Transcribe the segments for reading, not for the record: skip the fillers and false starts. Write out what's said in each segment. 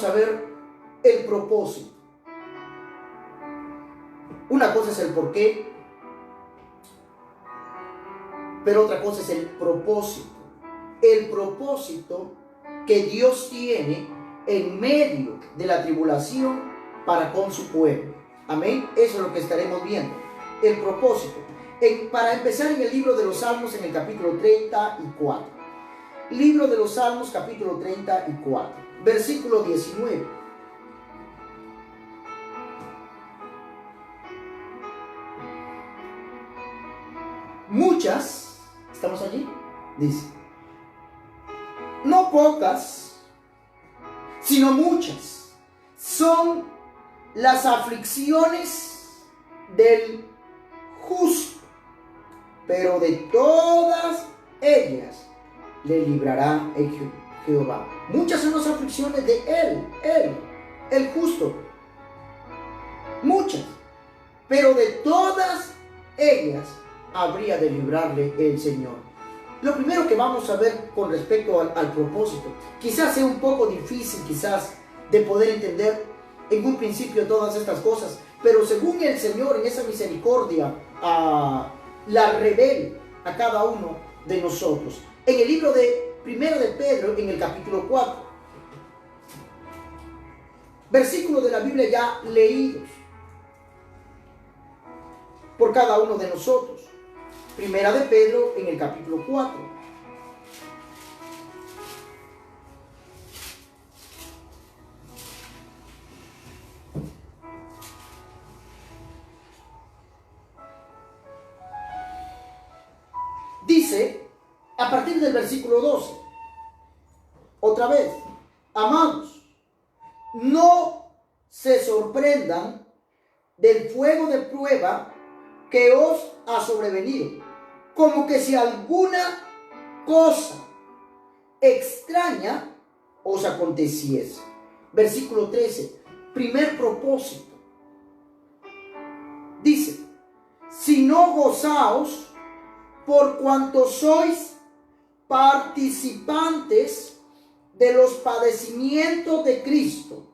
a ver el propósito. Una cosa es el porqué, pero otra cosa es el propósito. El propósito que Dios tiene en medio de la tribulación para con su pueblo. Amén. Eso es lo que estaremos viendo. El propósito. Para empezar, en el libro de los Salmos, en el capítulo 34. Libro de los Salmos, capítulo 34, versículo 19. Muchas, ¿estamos allí? Dice, no pocas, sino muchas, son las aflicciones del justo, pero de todas ellas le librará Jehová. Muchas son las aflicciones de él, el justo. Muchas, pero de todas ellas habría de librarle el Señor. Lo primero que vamos a ver con respecto al propósito, quizás sea un poco difícil quizás de poder entender en un principio todas estas cosas, pero según el Señor en esa misericordia la revela a cada uno de nosotros. En el libro de Primero de Pedro, en el capítulo 4, versículos de la Biblia ya leídos por cada uno de nosotros. Primera de Pedro, en el capítulo 4. Dice, a partir del versículo 12, otra vez, amados, no se sorprendan del fuego de prueba que os ha sobrevenido, como que si alguna cosa extraña os aconteciese. Versículo 13, primer propósito. Dice, si no gozaos por cuanto sois participantes de los padecimientos de Cristo,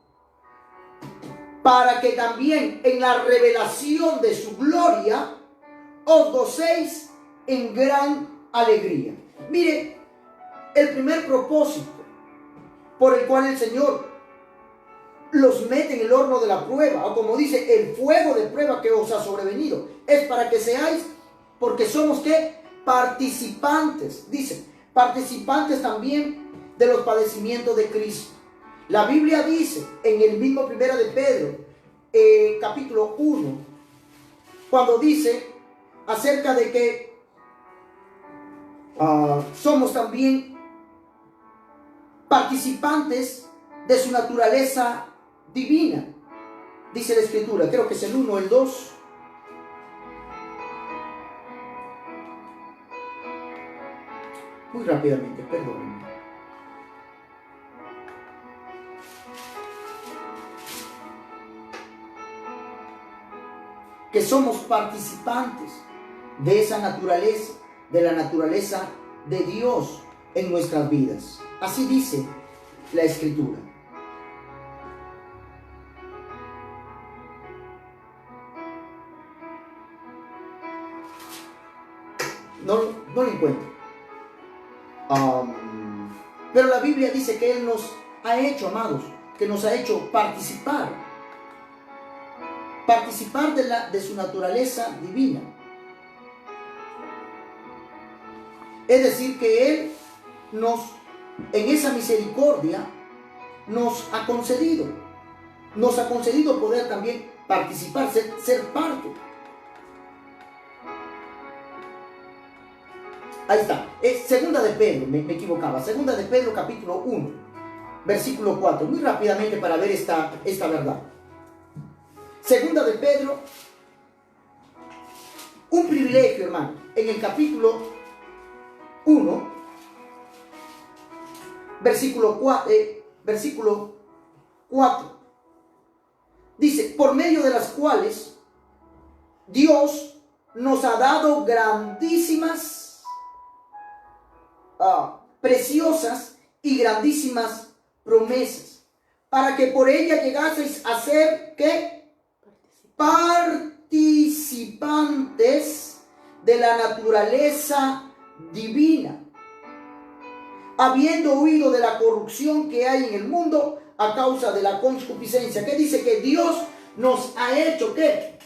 para que también en la revelación de su gloria os gocéis en gran alegría. Mire, el primer propósito por el cual el Señor los mete en el horno de la prueba, o como dice, el fuego de prueba que os ha sobrevenido, es para que seáis, porque somos ¿qué? Participantes, dice, participantes también de los padecimientos de Cristo. La Biblia dice en el mismo Primera de Pedro, capítulo 1, cuando dice acerca de que somos también participantes de su naturaleza divina. Dice la Escritura, creo que es el 1 o el 2. Muy rápidamente, perdónenme. Que somos participantes de esa naturaleza, de la naturaleza de Dios en nuestras vidas. Así dice la Escritura. No lo encuentro. Pero la Biblia dice que Él nos ha hecho, amados, que nos ha hecho participar de su naturaleza divina. Es decir, que Él en esa misericordia nos ha concedido poder también participar, ser parte. Ahí está, es segunda de Pedro, me equivocaba, segunda de Pedro capítulo 1, versículo 4, muy rápidamente para ver esta verdad. Segunda de Pedro, un privilegio, hermano, en el capítulo 1, versículo 4, dice, por medio de las cuales Dios nos ha dado grandísimas, preciosas y grandísimas promesas, para que por ella llegaseis a ser, ¿qué? Participantes de la naturaleza divina, habiendo huido de la corrupción que hay en el mundo a causa de la concupiscencia. ¿Qué dice? Que Dios nos ha hecho, ¿qué?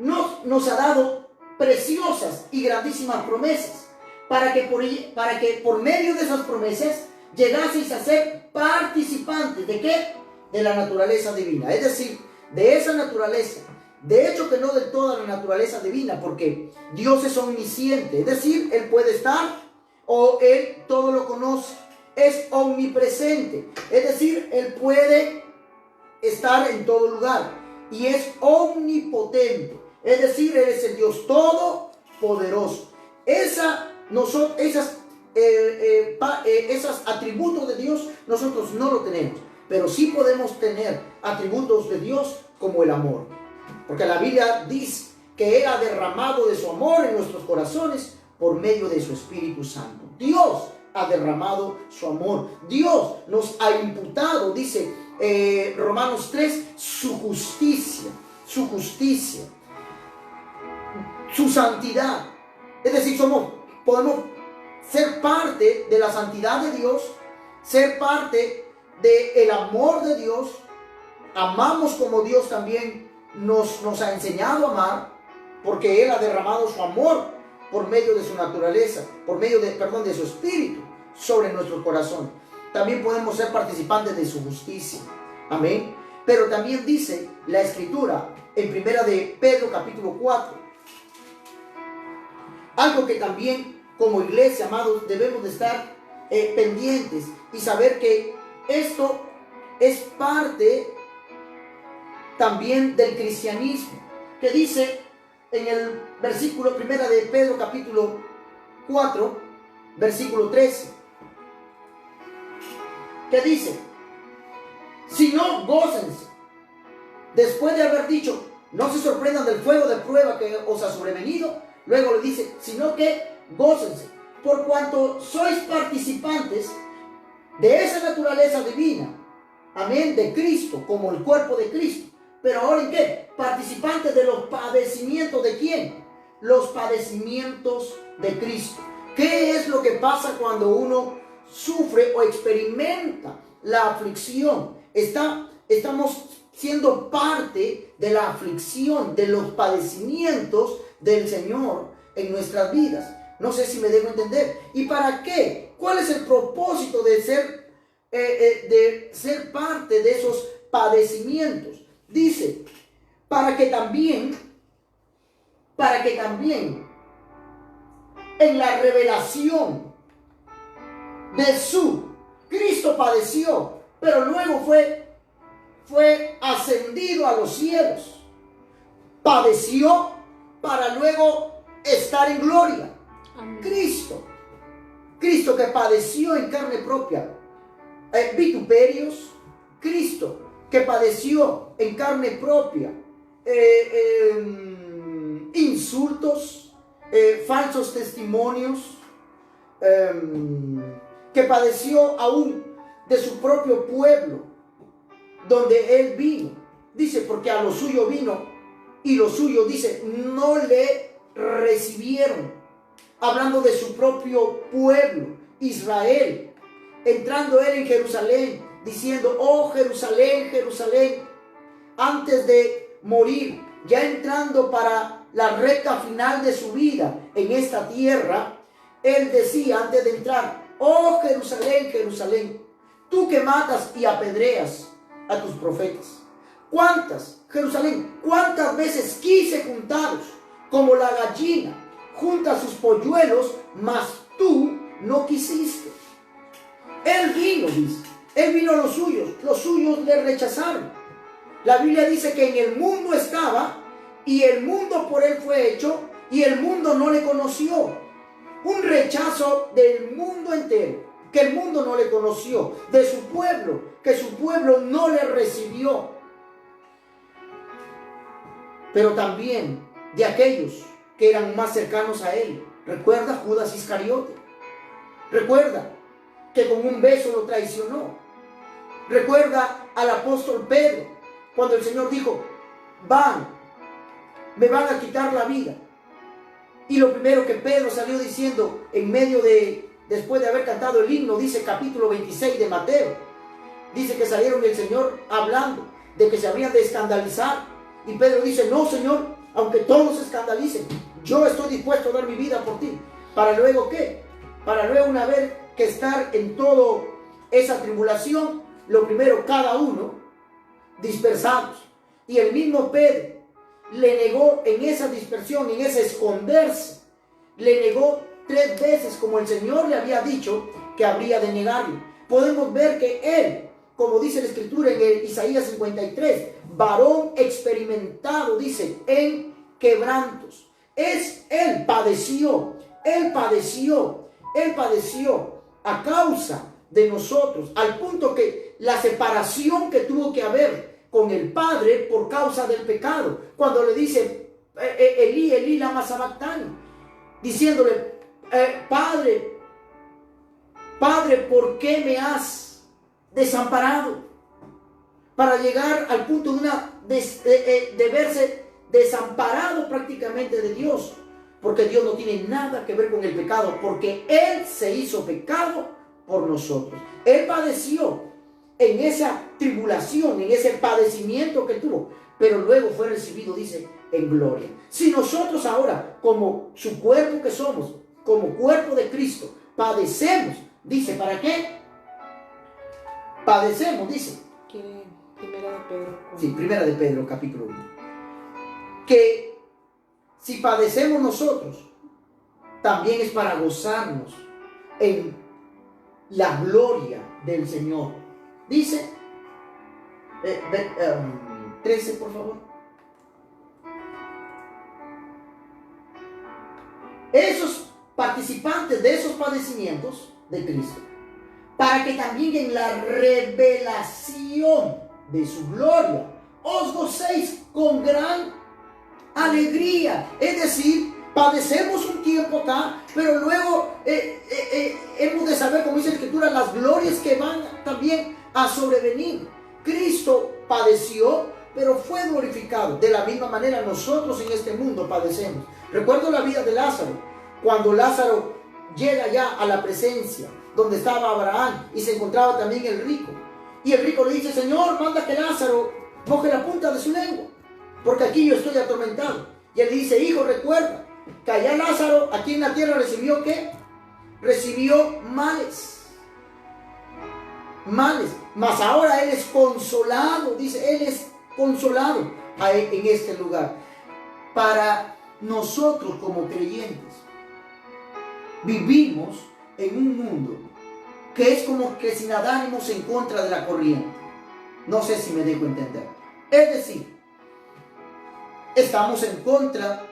Nos ha dado preciosas y grandísimas promesas, para que por medio de esas promesas llegaseis a ser participantes ¿de qué? De la naturaleza divina, es decir, de esa naturaleza. De hecho que no de toda la naturaleza divina, porque Dios es omnisciente, es decir, Él puede estar, o Él todo lo conoce, es omnipresente, es decir, Él puede estar en todo lugar, y es omnipotente, es decir, Él es el Dios todopoderoso. Esos atributos de Dios nosotros no lo tenemos, pero sí podemos tener atributos de Dios como el amor, porque la Biblia dice que Él ha derramado de su amor en nuestros corazones por medio de su Espíritu Santo. Dios ha derramado su amor. Dios nos ha imputado, dice Romanos 3, su justicia, su santidad. Es decir, podemos ser parte de la santidad de Dios, ser parte del amor de Dios. Amamos como Dios también nos ha enseñado a amar, porque Él ha derramado su amor por medio de su naturaleza, por medio de su espíritu sobre nuestro corazón. También podemos ser participantes de su justicia. Amén. Pero también dice la Escritura en primera de Pedro capítulo 4, algo que también como iglesia, amados, debemos de estar pendientes y saber que esto es parte también del cristianismo, que dice en el versículo primera de Pedro capítulo 4, versículo 13, que dice: si no, gócense. Después de haber dicho, no se sorprendan del fuego de prueba que os ha sobrevenido, luego le dice, sino que gócense, por cuanto sois participantes de esa naturaleza divina, amén, de Cristo, como el cuerpo de Cristo. Pero ahora, ¿en qué? Participantes de los padecimientos ¿de quién? Los padecimientos de Cristo. ¿Qué es lo que pasa cuando uno sufre o experimenta la aflicción? Estamos siendo parte de la aflicción, de los padecimientos del Señor en nuestras vidas. No sé si me dejo entender. ¿Y para qué? ¿Cuál es el propósito de ser parte de esos padecimientos? Dice, para que también en la revelación de Cristo padeció, pero luego fue ascendido a los cielos. Padeció para luego estar en gloria. Amén. Cristo que padeció en carne propia vituperios. Cristo que padeció en carne propia insultos, falsos testimonios, que padeció aún de su propio pueblo donde Él vino. Dice, porque a lo suyo vino y lo suyo, dice, no le recibieron. Hablando de su propio pueblo, Israel, entrando Él en Jerusalén, diciendo, oh Jerusalén, Jerusalén, antes de morir, ya entrando para la recta final de su vida en esta tierra, Él decía antes de entrar, oh Jerusalén, Jerusalén, tú que matas y apedreas a tus profetas. ¿Cuántas veces quise juntaros como la gallina junta sus polluelos, mas tú no quisiste? Él vino, dice. Él vino a los suyos le rechazaron. La Biblia dice que en el mundo estaba y el mundo por Él fue hecho y el mundo no le conoció. Un rechazo del mundo entero, que el mundo no le conoció, de su pueblo, que su pueblo no le recibió. Pero también de aquellos que eran más cercanos a Él. Recuerda Judas Iscariote. Recuerda que con un beso lo traicionó. Recuerda al apóstol Pedro, cuando el Señor dijo, me van a quitar la vida. Y lo primero que Pedro salió diciendo después de haber cantado el himno, dice capítulo 26 de Mateo, dice que salieron del Señor hablando de que se habrían de escandalizar. Y Pedro dice, no, Señor, aunque todos se escandalicen, yo estoy dispuesto a dar mi vida por ti. ¿Para luego qué? Para luego, una vez que estar en toda esa tribulación, lo primero, cada uno dispersados. Y el mismo Pedro le negó en esa dispersión, en ese esconderse, le negó 3 veces, como el Señor le había dicho que habría de negarlo. Podemos ver que él, como dice la Escritura en Isaías 53, varón experimentado, dice, en quebrantos. Él padeció a causa de nosotros, al punto que la separación que tuvo que haber con el Padre por causa del pecado, cuando le dice Elí, Elí, lama sabactani, diciéndole, Padre, ¿por qué me has desamparado? Para llegar al punto de verse desamparado prácticamente de Dios, porque Dios no tiene nada que ver con el pecado, porque Él se hizo pecado por nosotros. Él padeció en esa tribulación, en ese padecimiento que tuvo, pero luego fue recibido, dice, en gloria. Si nosotros ahora, como su cuerpo que somos, como cuerpo de Cristo, padecemos, dice, ¿para qué? Padecemos, dice. Primera de Pedro. Sí, Primera de Pedro, capítulo 1. Que si padecemos nosotros, también es para gozarnos en la gloria del Señor. Dice, 13, por favor. Esos participantes de esos padecimientos de Cristo, para que también en la revelación de su gloria os gocéis con gran alegría. Es decir, padecemos un tiempo acá, pero luego hemos de saber, como dice la Escritura, las glorias que van también a sobrevenir. Cristo padeció, pero fue glorificado. De la misma manera nosotros en este mundo padecemos. Recuerdo la vida de Lázaro, cuando Lázaro llega ya a la presencia donde estaba Abraham y se encontraba también el rico. Y el rico le dice, Señor, manda que Lázaro moje la punta de su lengua, porque aquí yo estoy atormentado. Y él dice, hijo, recuerda que allá Lázaro, aquí en la tierra, recibió ¿qué? Recibió males. Mas ahora él es consolado, dice, él es consolado en este lugar. Para nosotros como creyentes, vivimos en un mundo que es como que si nadáramos en contra de la corriente. No sé si me dejo entender. Es decir, estamos en contra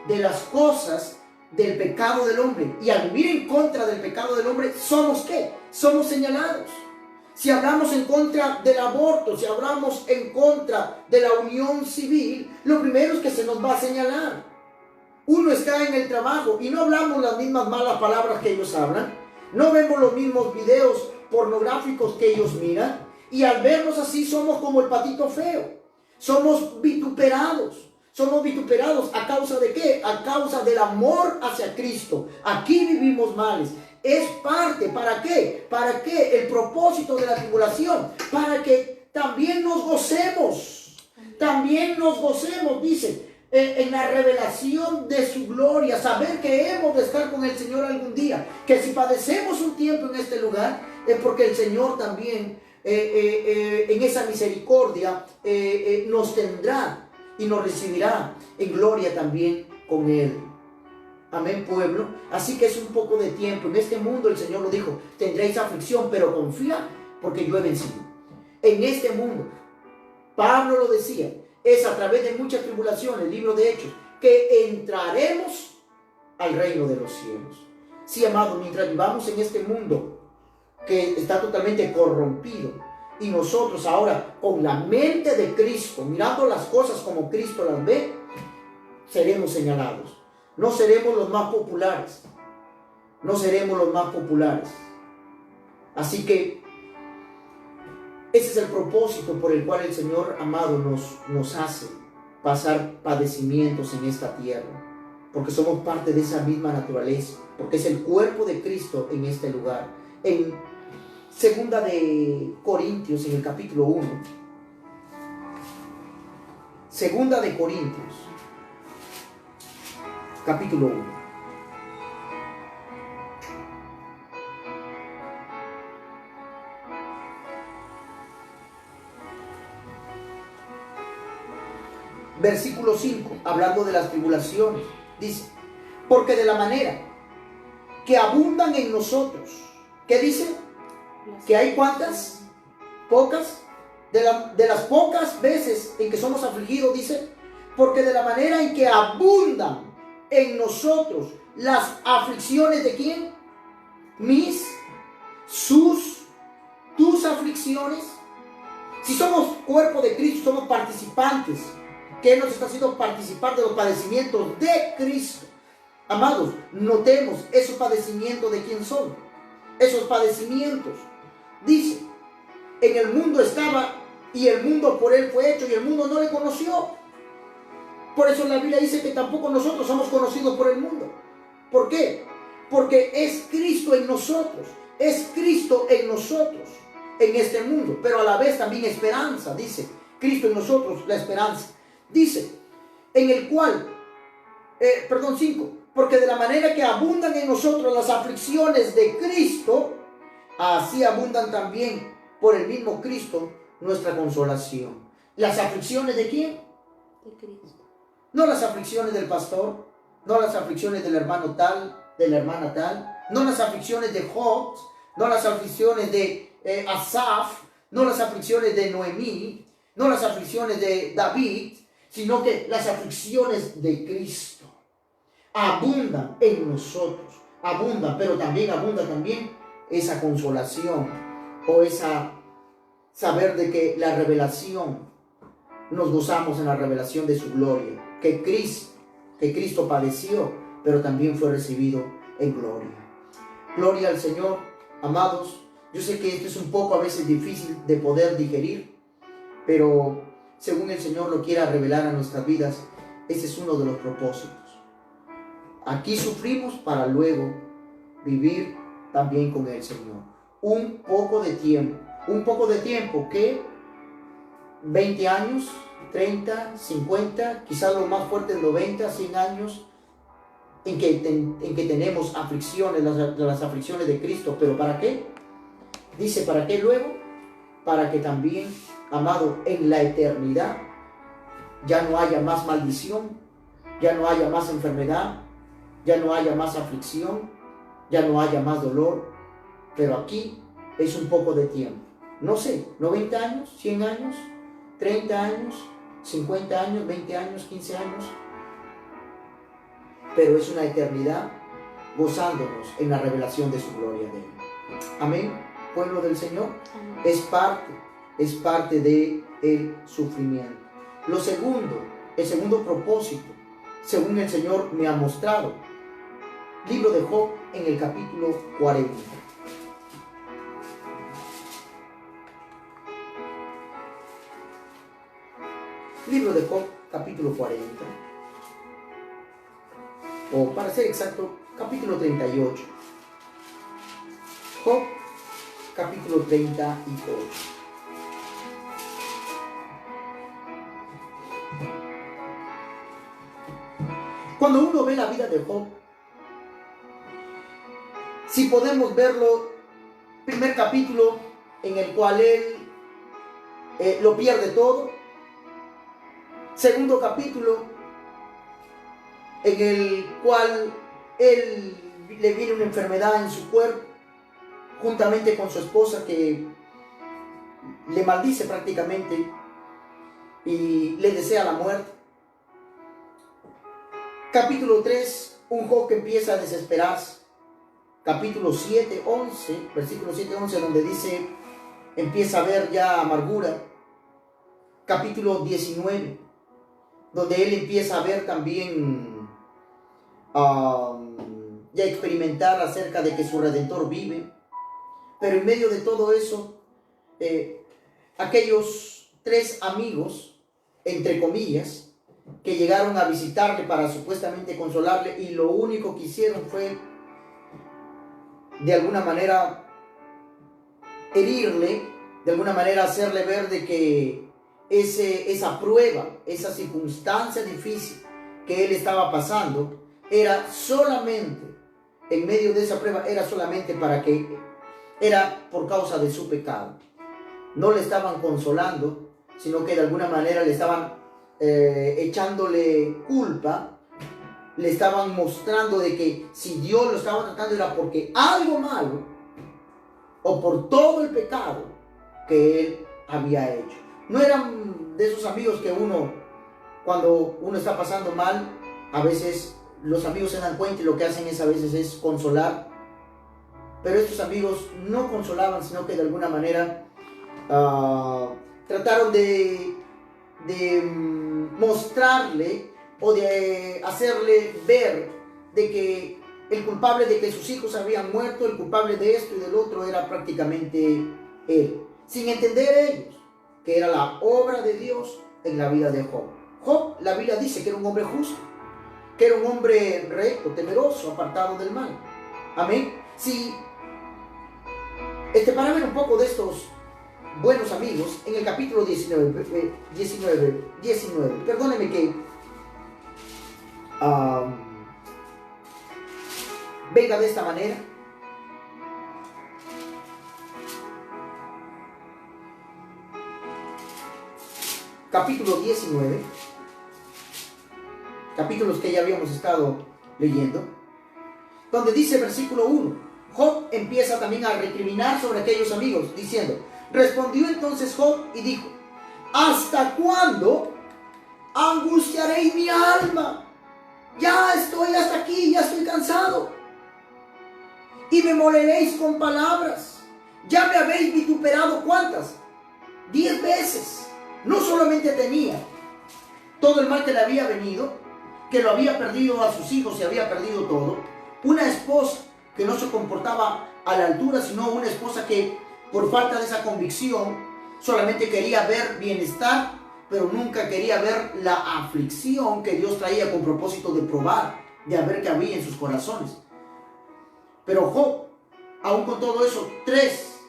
de las cosas del pecado del hombre. Y al vivir en contra del pecado del hombre, ¿somos qué? Somos señalados. Si hablamos en contra del aborto, si hablamos en contra de la unión civil, lo primero es que se nos va a señalar. Uno está en el trabajo y no hablamos las mismas malas palabras que ellos hablan, no vemos los mismos videos pornográficos que ellos miran, y al vernos así somos como el patito feo, somos vituperados. Somos vituperados ¿a causa de qué? A causa del amor hacia Cristo. Aquí vivimos males. Es parte, ¿para qué? ¿Para qué? El propósito de la tribulación, para que también nos gocemos. También nos gocemos, dice, en la revelación de su gloria, saber que hemos de estar con el Señor algún día, que si padecemos un tiempo en este lugar, es porque el Señor también en esa misericordia nos tendrá y nos recibirá en gloria también con Él. Amén, pueblo. Así que es un poco de tiempo. En este mundo el Señor lo dijo, tendréis aflicción, pero confía porque yo he vencido. En este mundo, Pablo lo decía, es a través de muchas tribulaciones, el libro de Hechos, que entraremos al reino de los cielos. Sí, amado, mientras vivamos en este mundo que está totalmente corrompido, y nosotros ahora con la mente de Cristo, mirando las cosas como Cristo las ve, seremos señalados. No seremos los más populares. No seremos los más populares. Así que Ese es el propósito por el cual el Señor amado nos hace pasar padecimientos en esta tierra. Porque somos parte de esa misma naturaleza. Porque es el cuerpo de Cristo en este lugar. En segunda de Corintios, en el capítulo 1. Segunda de Corintios, capítulo 1. Versículo 5, hablando de las tribulaciones, dice, porque de la manera que abundan en nosotros, ¿qué dice? Que hay ¿cuántas? Pocas. De las pocas veces en que somos afligidos, dice, porque de la manera en que abundan en nosotros las aflicciones de ¿quién? Tus aflicciones. Si somos cuerpo de Cristo, somos participantes, que Él nos está haciendo participar de los padecimientos de Cristo. Amados, notemos esos padecimientos de quién son. Esos padecimientos, dice, en el mundo estaba y el mundo por Él fue hecho y el mundo no le conoció. Por eso la Biblia dice que tampoco nosotros somos conocidos por el mundo. ¿Por qué? Porque es Cristo en nosotros. Es Cristo en nosotros, en este mundo. Pero a la vez también esperanza, dice. Cristo en nosotros, la esperanza. Dice, en el cual, 5. Porque de la manera que abundan en nosotros las aflicciones de Cristo, así abundan también por el mismo Cristo nuestra consolación. ¿Las aflicciones de quién? De Cristo. No las aflicciones del pastor, no las aflicciones del hermano tal, de la hermana tal, no las aflicciones de Job, no las aflicciones de Asaf, no las aflicciones de Noemí, no las aflicciones de David, sino que las aflicciones de Cristo abundan en nosotros, abundan, pero también abunda también esa consolación o esa saber de que la revelación, nos gozamos en la revelación de su gloria, que Cristo padeció, pero también fue recibido en gloria. Gloria al Señor, amados. Yo sé que esto es un poco a veces difícil de poder digerir, pero según el Señor lo quiera revelar a nuestras vidas, ese es uno de los propósitos. Aquí sufrimos para luego vivir también con el Señor. Un poco de tiempo que 20 años, 30, 50, quizás lo más fuerte 90, 100 años en que tenemos aflicciones, las aflicciones de Cristo. ¿Pero para qué? Dice, ¿para qué luego? Para que también, amado, en la eternidad ya no haya más maldición, ya no haya más enfermedad, ya no haya más aflicción, ya no haya más dolor. Pero aquí es un poco de tiempo. No sé, 90 años, 100 años, 30 años, 50 años, 20 años, 15 años. Pero es una eternidad gozándonos en la revelación de su gloria de Él. Amén, pueblo del Señor. Amén. Es parte del sufrimiento. El segundo propósito, según el Señor me ha mostrado, libro de Job en el capítulo 40. Libro de Job, capítulo 40. O para ser exacto, capítulo 38. Job, capítulo 38. Cuando uno ve la vida de Job, si podemos verlo, primer capítulo en el cual él lo pierde todo. Segundo capítulo en el cual él le viene una enfermedad en su cuerpo, juntamente con su esposa que le maldice prácticamente y le desea la muerte. Capítulo 3, un Job que empieza a desesperarse. Capítulo 7, 11, versículo 7, 11, donde dice, empieza a ver ya amargura. Capítulo 19, donde él empieza a ver también, ya experimentar acerca de que su Redentor vive. Pero en medio de todo eso, aquellos 3 amigos, entre comillas, que llegaron a visitarle para supuestamente consolarle, y lo único que hicieron fue de alguna manera herirle, de alguna manera hacerle ver de que esa prueba, esa circunstancia difícil que él estaba pasando, era solamente, en medio de esa prueba, era solamente era por causa de su pecado. No le estaban consolando, sino que de alguna manera le estaban echándole culpa, le estaban mostrando de que si Dios lo estaba tratando era porque algo malo o por todo el pecado que él había hecho. No eran de esos amigos que cuando uno está pasando mal, a veces los amigos se dan cuenta y lo que hacen a veces es consolar. Pero estos amigos no consolaban, sino que de alguna manera trataron de mostrarle o de hacerle ver de que el culpable de que sus hijos habían muerto, el culpable de esto y del otro, era prácticamente él, sin entender ellos que era la obra de Dios en la vida de Job. Job, la Biblia dice que era un hombre justo, que era un hombre recto, temeroso, apartado del mal. Amén. Sí, para ver un poco de estos buenos amigos, en el capítulo 19, perdóneme que venga de esta manera. Capítulo 19, capítulos que ya habíamos estado leyendo, donde dice versículo 1, Job empieza también a recriminar sobre aquellos amigos, diciendo: respondió entonces Job y dijo: ¿hasta cuándo angustiaréis mi alma? Ya estoy hasta aquí, ya estoy cansado. Y me moleréis con palabras. Ya me habéis vituperado, ¿cuántas? 10 veces. No solamente tenía todo el mal que le había venido, que lo había perdido a sus hijos y había perdido todo, una esposa que no se comportaba a la altura, sino una esposa que por falta de esa convicción solamente quería ver bienestar, pero nunca quería ver la aflicción que Dios traía con propósito de probar, de ver qué había en sus corazones. Pero Job, aún con todo eso, 3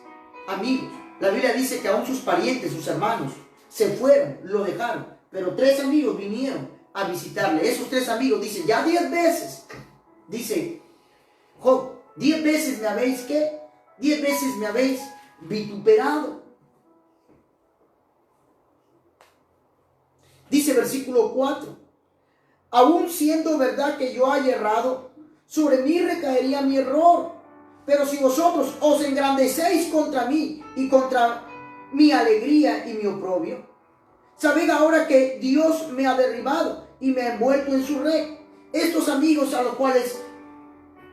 amigos, la Biblia dice que aún sus parientes, sus hermanos, se fueron, lo dejaron, pero 3 amigos vinieron a visitarle. Esos 3 amigos dicen: ya 10 veces, dice Job, 10 veces me habéis, ¿qué? 10 veces me habéis vituperado. Dice versículo 4: aún siendo verdad que yo haya errado, sobre mí recaería mi error. Pero si vosotros os engrandecéis contra mí y contra mi alegría y mi oprobio, sabed ahora que Dios me ha derribado y me ha envuelto en su red. Estos amigos a los cuales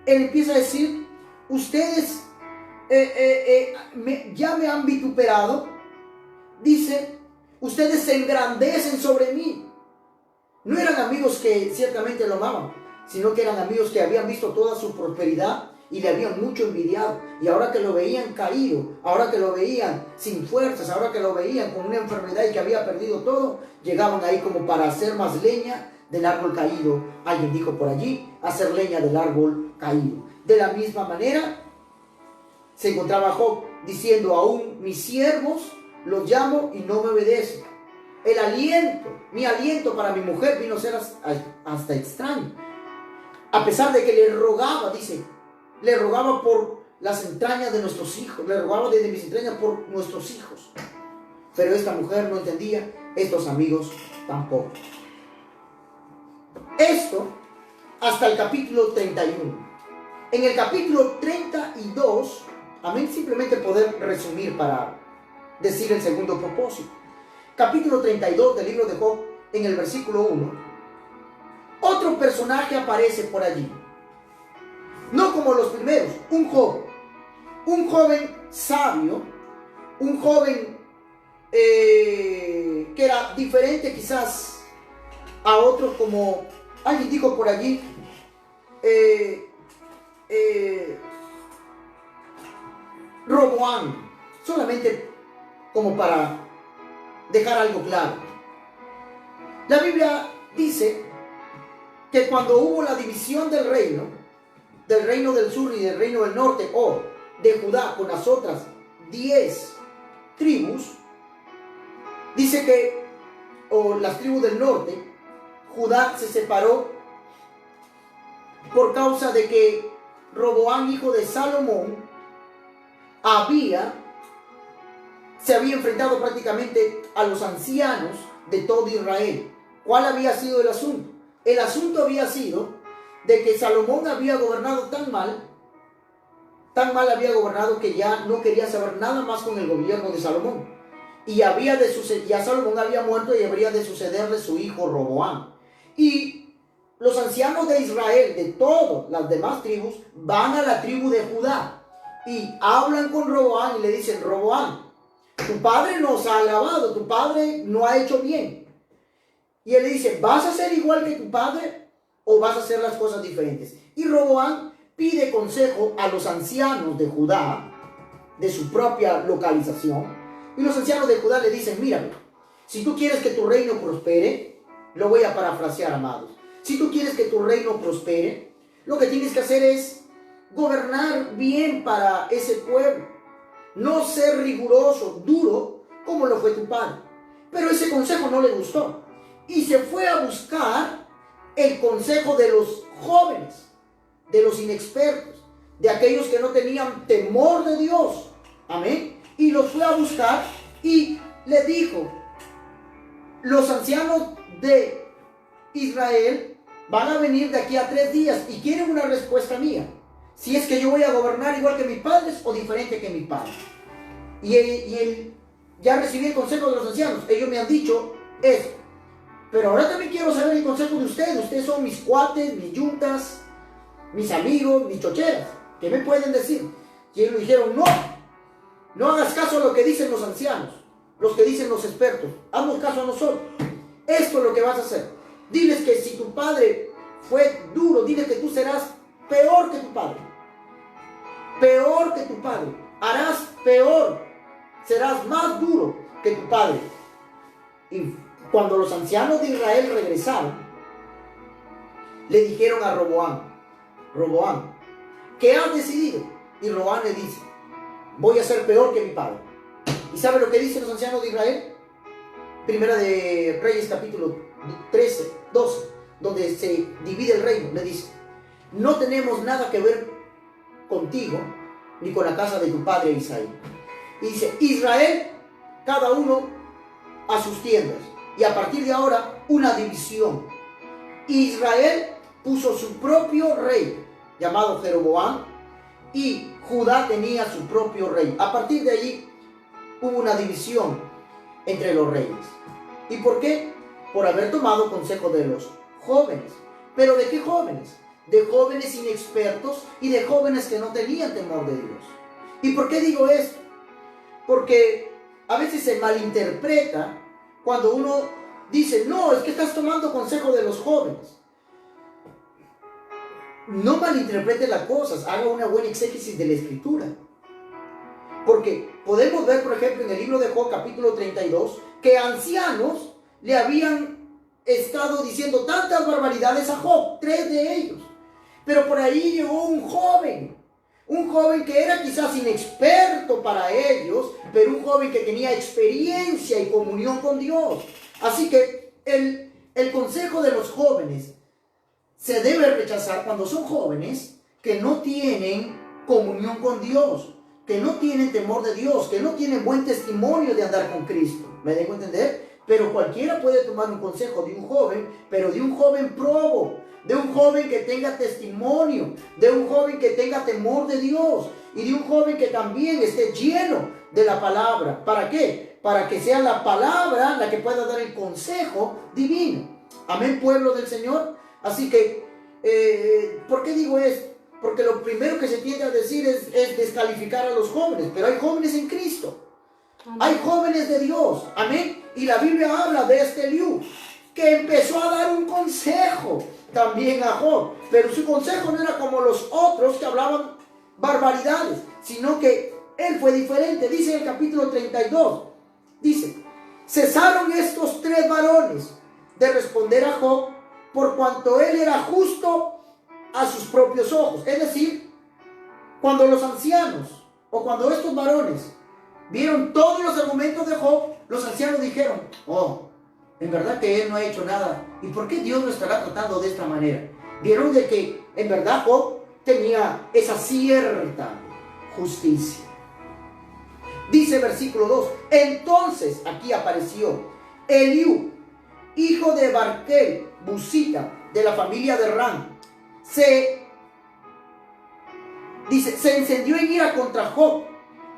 él empieza a decir: ustedes ya me han vituperado, dice, ustedes se engrandecen sobre mí. No eran amigos que ciertamente lo amaban, sino que eran amigos que habían visto toda su prosperidad y le habían mucho envidiado. Y ahora que lo veían caído, ahora que lo veían sin fuerzas, ahora que lo veían con una enfermedad y que había perdido todo, llegaban ahí como para hacer más leña del árbol caído. Alguien dijo por allí: hacer leña del árbol caído. De la misma manera se encontraba Job diciendo: aún mis siervos los llamo y no me obedecen. El aliento, mi aliento para mi mujer vino a ser hasta extraño. A pesar de que le rogaba, dice, le rogaba por las entrañas de nuestros hijos, le rogaba desde mis entrañas por nuestros hijos. Pero esta mujer no entendía, estos amigos tampoco. Esto hasta el capítulo 31. En el capítulo 32, amén, simplemente poder resumir para decir el segundo propósito. Capítulo 32 del libro de Job, en el versículo 1, otro personaje aparece por allí. No como los primeros, un joven sabio, un joven que era diferente quizás a otros, como alguien dijo por allí, Roboam. Solamente como para dejar algo claro. La Biblia dice que cuando hubo la división del reino del sur y del reino del norte, o de Judá con las otras 10 tribus, dice que, o las tribus del norte, Judá se separó por causa de que Roboam, hijo de Salomón, se había enfrentado prácticamente a los ancianos de todo Israel. ¿Cuál había sido el asunto? El asunto había sido de que Salomón había gobernado tan mal había gobernado, que ya no quería saber nada más con el gobierno de Salomón. Y ya Salomón había muerto y habría de sucederle su hijo Roboam. Y los ancianos de Israel, de todas las demás tribus, van a la tribu de Judá y hablan con Roboam y le dicen: Roboam, tu padre nos ha alabado, tu padre no ha hecho bien. Y él le dice: ¿vas a ser igual que tu padre o vas a hacer las cosas diferentes? Y Roboam pide consejo a los ancianos de Judá, de su propia localización. Y los ancianos de Judá le dicen: mírame, si tú quieres que tu reino prospere, lo voy a parafrasear, amados. Si tú quieres que tu reino prospere, lo que tienes que hacer es gobernar bien para ese pueblo. No ser riguroso, duro, como lo fue tu padre. Pero ese consejo no le gustó. Y se fue a buscar el consejo de los jóvenes, de los inexpertos, de aquellos que no tenían temor de Dios. Amén. Y los fue a buscar y le dijo: los ancianos de Israel van a venir de aquí a 3 días y quieren una respuesta mía. Si es que yo voy a gobernar igual que mis padres o diferente que mis padres. Y él ya recibí el consejo de los ancianos. Ellos me han dicho eso. Pero ahora también quiero saber el consejo de ustedes. Ustedes son mis cuates, mis yuntas, mis amigos, mis chocheras. ¿Qué me pueden decir? Y ellos dijeron: no hagas caso a lo que dicen los ancianos, los que dicen los expertos. Haznos caso a nosotros. Esto es lo que vas a hacer. Diles que si tu padre fue duro, diles que tú serás peor que tu padre. Peor que tu padre. Harás peor. Serás más duro que tu padre. Y cuando los ancianos de Israel regresaron, le dijeron a Roboam, ¿qué has decidido? Y Roboam le dice: voy a ser peor que mi padre. ¿Y sabe lo que dicen los ancianos de Israel? Primera de Reyes, capítulo 13, 12, donde se divide el reino. Le dice: no tenemos nada que ver contigo ni con la casa de tu padre Isaí. Y dice: Israel, cada uno a sus tiendas. Y a partir de ahora, una división. Israel puso su propio rey, llamado Jeroboam, y Judá tenía su propio rey. A partir de allí hubo una división entre los reyes. ¿Y por qué? Por haber tomado consejo de los jóvenes. ¿Pero de qué jóvenes? De jóvenes inexpertos y de jóvenes que no tenían temor de Dios. ¿Y por qué digo esto? Porque a veces se malinterpreta cuando uno dice: no, es que estás tomando consejo de los jóvenes. No malinterprete las cosas, haga una buena exégesis de la escritura. Porque podemos ver, por ejemplo, en el libro de Job, capítulo 32, que ancianos le habían estado diciendo tantas barbaridades a Job, 3 de ellos. Pero por ahí llegó un joven que era quizás inexperto para ellos, pero un joven que tenía experiencia y comunión con Dios. Así que el consejo de los jóvenes se debe rechazar cuando son jóvenes que no tienen comunión con Dios, que no tienen temor de Dios, que no tienen buen testimonio de andar con Cristo. ¿Me dejo entender? Pero cualquiera puede tomar un consejo de un joven, pero de un joven probo, de un joven que tenga testimonio, de un joven que tenga temor de Dios y de un joven que también esté lleno de la palabra. ¿Para qué? Para que sea la palabra la que pueda dar el consejo divino. Amén, pueblo del Señor. Así que, ¿por qué digo esto? Porque lo primero que se tiende a decir es descalificar a los jóvenes, pero hay jóvenes en Cristo. Amén. Hay jóvenes de Dios. Amén. Y la Biblia habla de este Eliú, que empezó a dar un consejo también a Job, pero su consejo no era como los otros que hablaban barbaridades, sino que él fue diferente. Dice en el capítulo 32 Dice, cesaron estos 3 varones de responder a Job por cuanto él era justo a sus propios ojos. Es decir, cuando los ancianos o cuando estos varones vieron todos los argumentos de Job, los ancianos dijeron, oh, en verdad que él no ha hecho nada. ¿Y por qué Dios lo estará tratando de esta manera? Vieron de que en verdad Job tenía esa cierta justicia. Dice versículo 2, entonces aquí apareció Eliú, hijo de Barquel, Busita, de la familia de Ram. Se encendió en ira contra Job.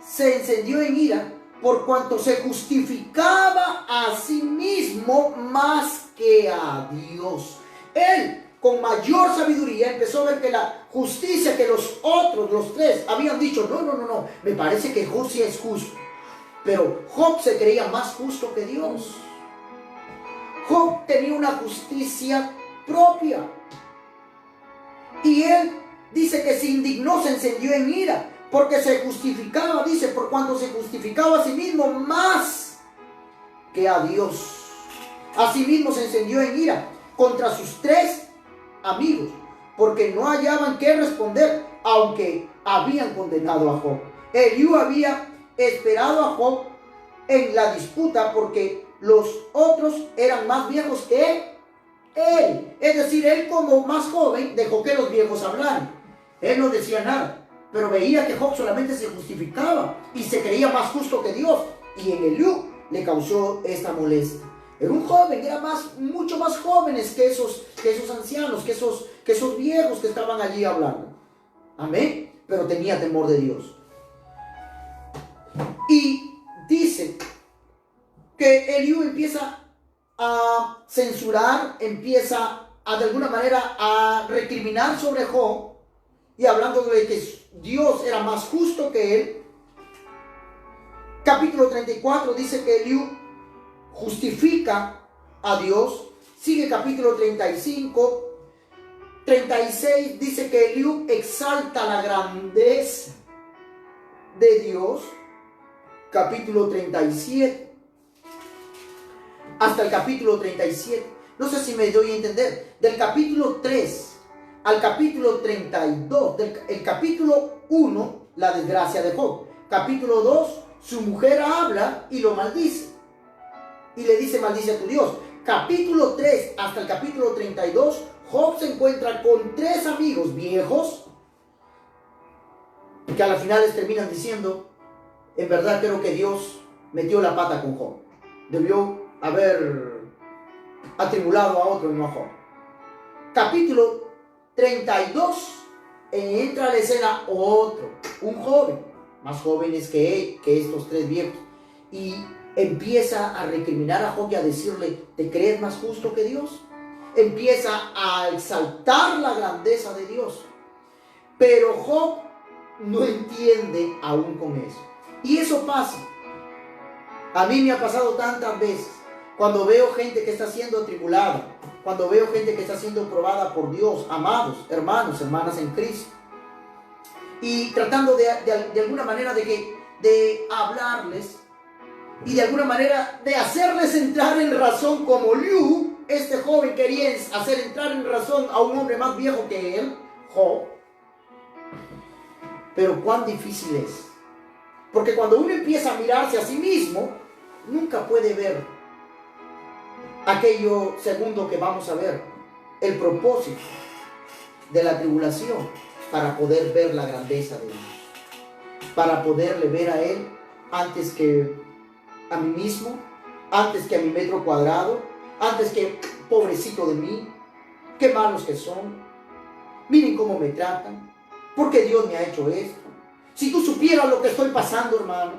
Se encendió en ira por cuanto se justificaba a sí mismo más que a Dios. Él, con mayor sabiduría, empezó a ver que la justicia que los otros, los 3, habían dicho, no, me parece que Job sí es justo. Pero Job se creía más justo que Dios. Job tenía una justicia propia. Y él dice que se indignó, se encendió en ira, porque se justificaba, dice, por cuanto se justificaba a sí mismo más que a Dios. Asimismo se encendió en ira contra sus 3 amigos, porque no hallaban qué responder, aunque habían condenado a Job. Eliú había esperado a Job en la disputa porque los otros eran más viejos que él. Es decir, él como más joven dejó que los viejos hablaran. Él no decía nada, pero veía que Job solamente se justificaba y se creía más justo que Dios. Y en Eliú le causó esta molestia. Era un joven, era mucho más jóvenes que esos ancianos, que esos viejos que estaban allí hablando. Amén. Pero tenía temor de Dios. Y dice que Eliú empieza a censurar, empieza a de alguna manera a recriminar sobre Job, y hablando de que Dios era más justo que él. Capítulo 34 dice que Eliú justifica a Dios. Sigue capítulo 35, 36 dice que Eliú exalta la grandeza de Dios. Capítulo 37 hasta el capítulo 37. No sé si me doy a entender. Del capítulo 3 al capítulo 32, el capítulo 1, la desgracia de Job. Capítulo 2, su mujer habla y lo maldice. Y le dice, maldice a tu Dios. Capítulo 3 hasta el capítulo 32, Job se encuentra con 3 amigos viejos, que a la final les terminan diciendo, en verdad creo que Dios metió la pata con Job. Debió haber atribulado a otro y no a Job. Capítulo 32, entra a la escena otro, un joven, más jóvenes que estos 3 viejos, y empieza a recriminar a Job y a decirle, ¿te crees más justo que Dios? Empieza a exaltar la grandeza de Dios, pero Job no entiende aún con eso. Y eso pasa. A mí me ha pasado tantas veces, cuando veo gente que está siendo atribulada, cuando veo gente que está siendo probada por Dios, amados, hermanos, hermanas en Cristo, y tratando de alguna manera de hablarles, y de alguna manera de hacerles entrar en razón, como Eliú, este joven quería hacer entrar en razón a un hombre más viejo que él, Job. Pero cuán difícil es, porque cuando uno empieza a mirarse a sí mismo, nunca puede ver aquello segundo que vamos a ver, el propósito de la tribulación, para poder ver la grandeza de Dios, para poderle ver a Él antes que a mí mismo, antes que a mi metro cuadrado, antes que pobrecito de mí, qué malos que son, miren cómo me tratan, porque Dios me ha hecho esto. Si tú supieras lo que estoy pasando, hermano,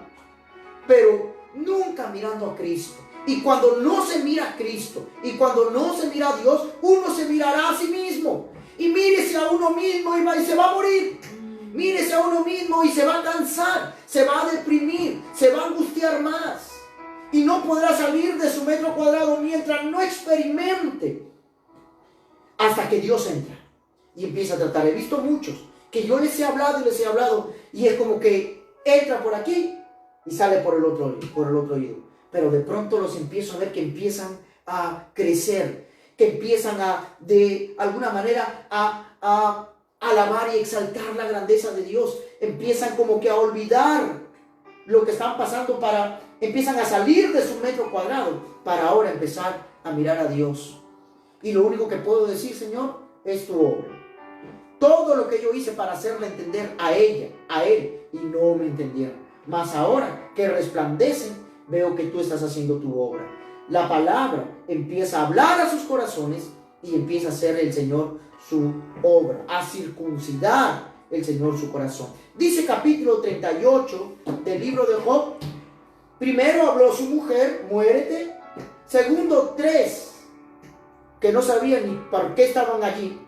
pero nunca mirando a Cristo. Y cuando no se mira a Cristo, y cuando no se mira a Dios, uno se mirará a sí mismo. Y mírese a uno mismo y se va a morir. Mírese a uno mismo y se va a cansar, se va a deprimir, se va a angustiar más. Y no podrá salir de su metro cuadrado mientras no experimente. Hasta que Dios entra y empieza a tratar. He visto muchos que yo les he hablado y es como que entra por aquí y sale por el otro oído. pero de pronto los empiezo a ver que empiezan a crecer, que empiezan de alguna manera a alabar y exaltar la grandeza de Dios. Empiezan como que a olvidar lo que están pasando, empiezan a salir de su metro cuadrado para ahora empezar a mirar a Dios. Y lo único que puedo decir, Señor, es tu obra. Todo lo que yo hice para hacerle entender a ella, a él, y no me entendieron. Mas ahora que resplandecen, veo que tú estás haciendo tu obra. La palabra empieza a hablar a sus corazones y empieza a hacer el Señor su obra, a circuncidar el Señor su corazón. Dice capítulo 38 del libro de Job. Primero habló su mujer, muérete. Segundo, 3 que no sabían ni por qué estaban allí.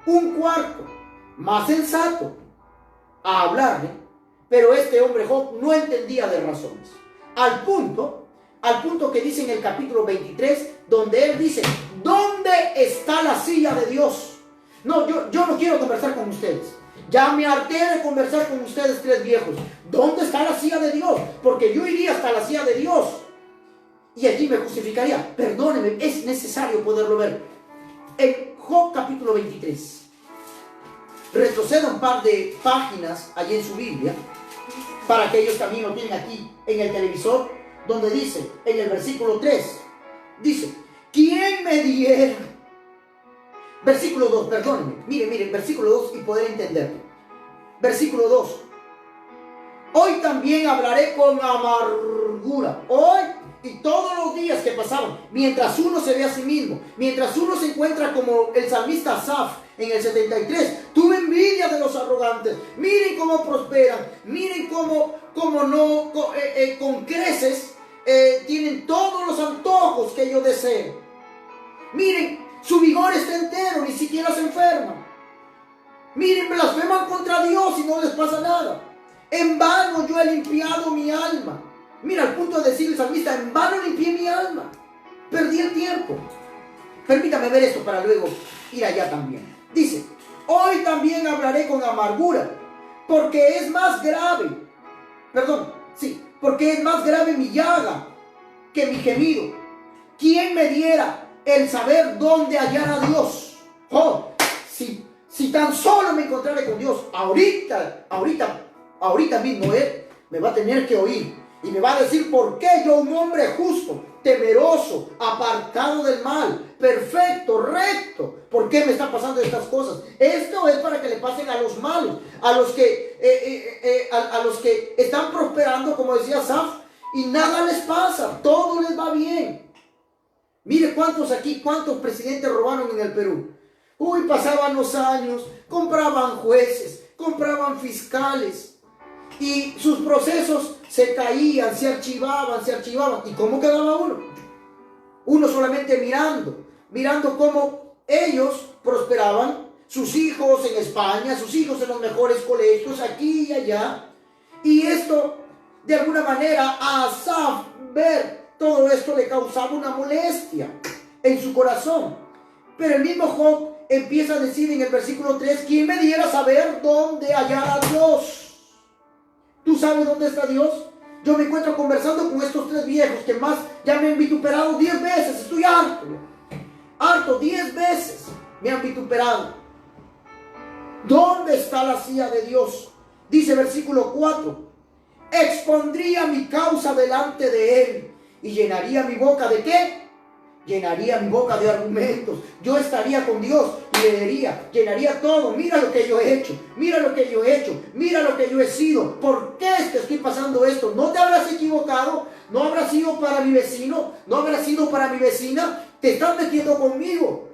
Un cuarto, más sensato, a hablarle. Pero este hombre Job no entendía de razones. Al punto que dice en el capítulo 23, donde él dice: ¿dónde está la silla de Dios? No, yo no quiero conversar con ustedes. Ya me harté de conversar con ustedes 3 viejos. ¿Dónde está la silla de Dios? Porque yo iría hasta la silla de Dios y allí me justificaría. Perdóneme, es necesario poderlo ver. En Job capítulo 23. Retroceda un par de páginas allí en su Biblia, para que ellos también lo tienen aquí en el televisor, donde dice, en el versículo 3, dice: ¿quién me diera? Versículo 2, perdónenme, miren, versículo 2 y poder entenderlo. Versículo 2: hoy también hablaré con amargura. Hoy y todos los días que pasaban, mientras uno se ve a sí mismo, mientras uno se encuentra como el salmista Asaf en el 73, tuve envidia de los arrogantes. Miren cómo prosperan, miren cómo no con creces tienen todos los antojos que ellos deseen. Miren, su vigor está entero, ni siquiera se enferman. Miren, blasfeman contra Dios y no les pasa nada. En vano yo he limpiado mi alma. Mira, al punto de decir el salmista: en vano limpié mi alma, perdí el tiempo. Permítame ver esto para luego ir allá también. Dice: hoy también hablaré con amargura, porque es más grave, porque es más grave mi llaga que mi gemido. ¿Quién me diera el saber dónde hallar a Dios? Oh, si tan solo me encontrara con Dios, ahorita mismo Él me va a tener que oír y me va a decir: ¿por qué yo, un hombre justo, temeroso, apartado del mal, perfecto, recto, por qué me están pasando estas cosas? Esto es para que le pasen a los malos, a los que están prosperando, como decía Asaf, y nada les pasa, todo les va bien. Mire cuántos presidentes robaron en el Perú. Pasaban los años, compraban jueces, compraban fiscales, y sus procesos se caían, se archivaban. ¿Y cómo quedaba uno? Uno solamente mirando cómo ellos prosperaban, sus hijos en España, sus hijos en los mejores colegios, aquí y allá. Y esto, de alguna manera, a Asaf, ver todo esto le causaba una molestia en su corazón. Pero el mismo Job empieza a decir en el versículo 3: ¿quién me diera saber dónde hallar a Dios? ¿Tú sabes dónde está Dios? Yo me encuentro conversando con estos 3 viejos que más ya me han vituperado 10 veces. Estoy harto, 10 veces me han vituperado. ¿Dónde está la silla de Dios? Dice versículo 4: expondría mi causa delante de Él y llenaría mi boca ¿de qué? Llenaría mi boca de argumentos. Yo estaría con Dios y le diría, llenaría todo. Mira lo que yo he hecho, mira lo que yo he hecho, mira lo que yo he sido. ¿Por qué es que estoy pasando esto? ¿No te habrás equivocado? ¿No habrá sido para mi vecino? ¿No habrá sido para mi vecina? Te estás metiendo conmigo.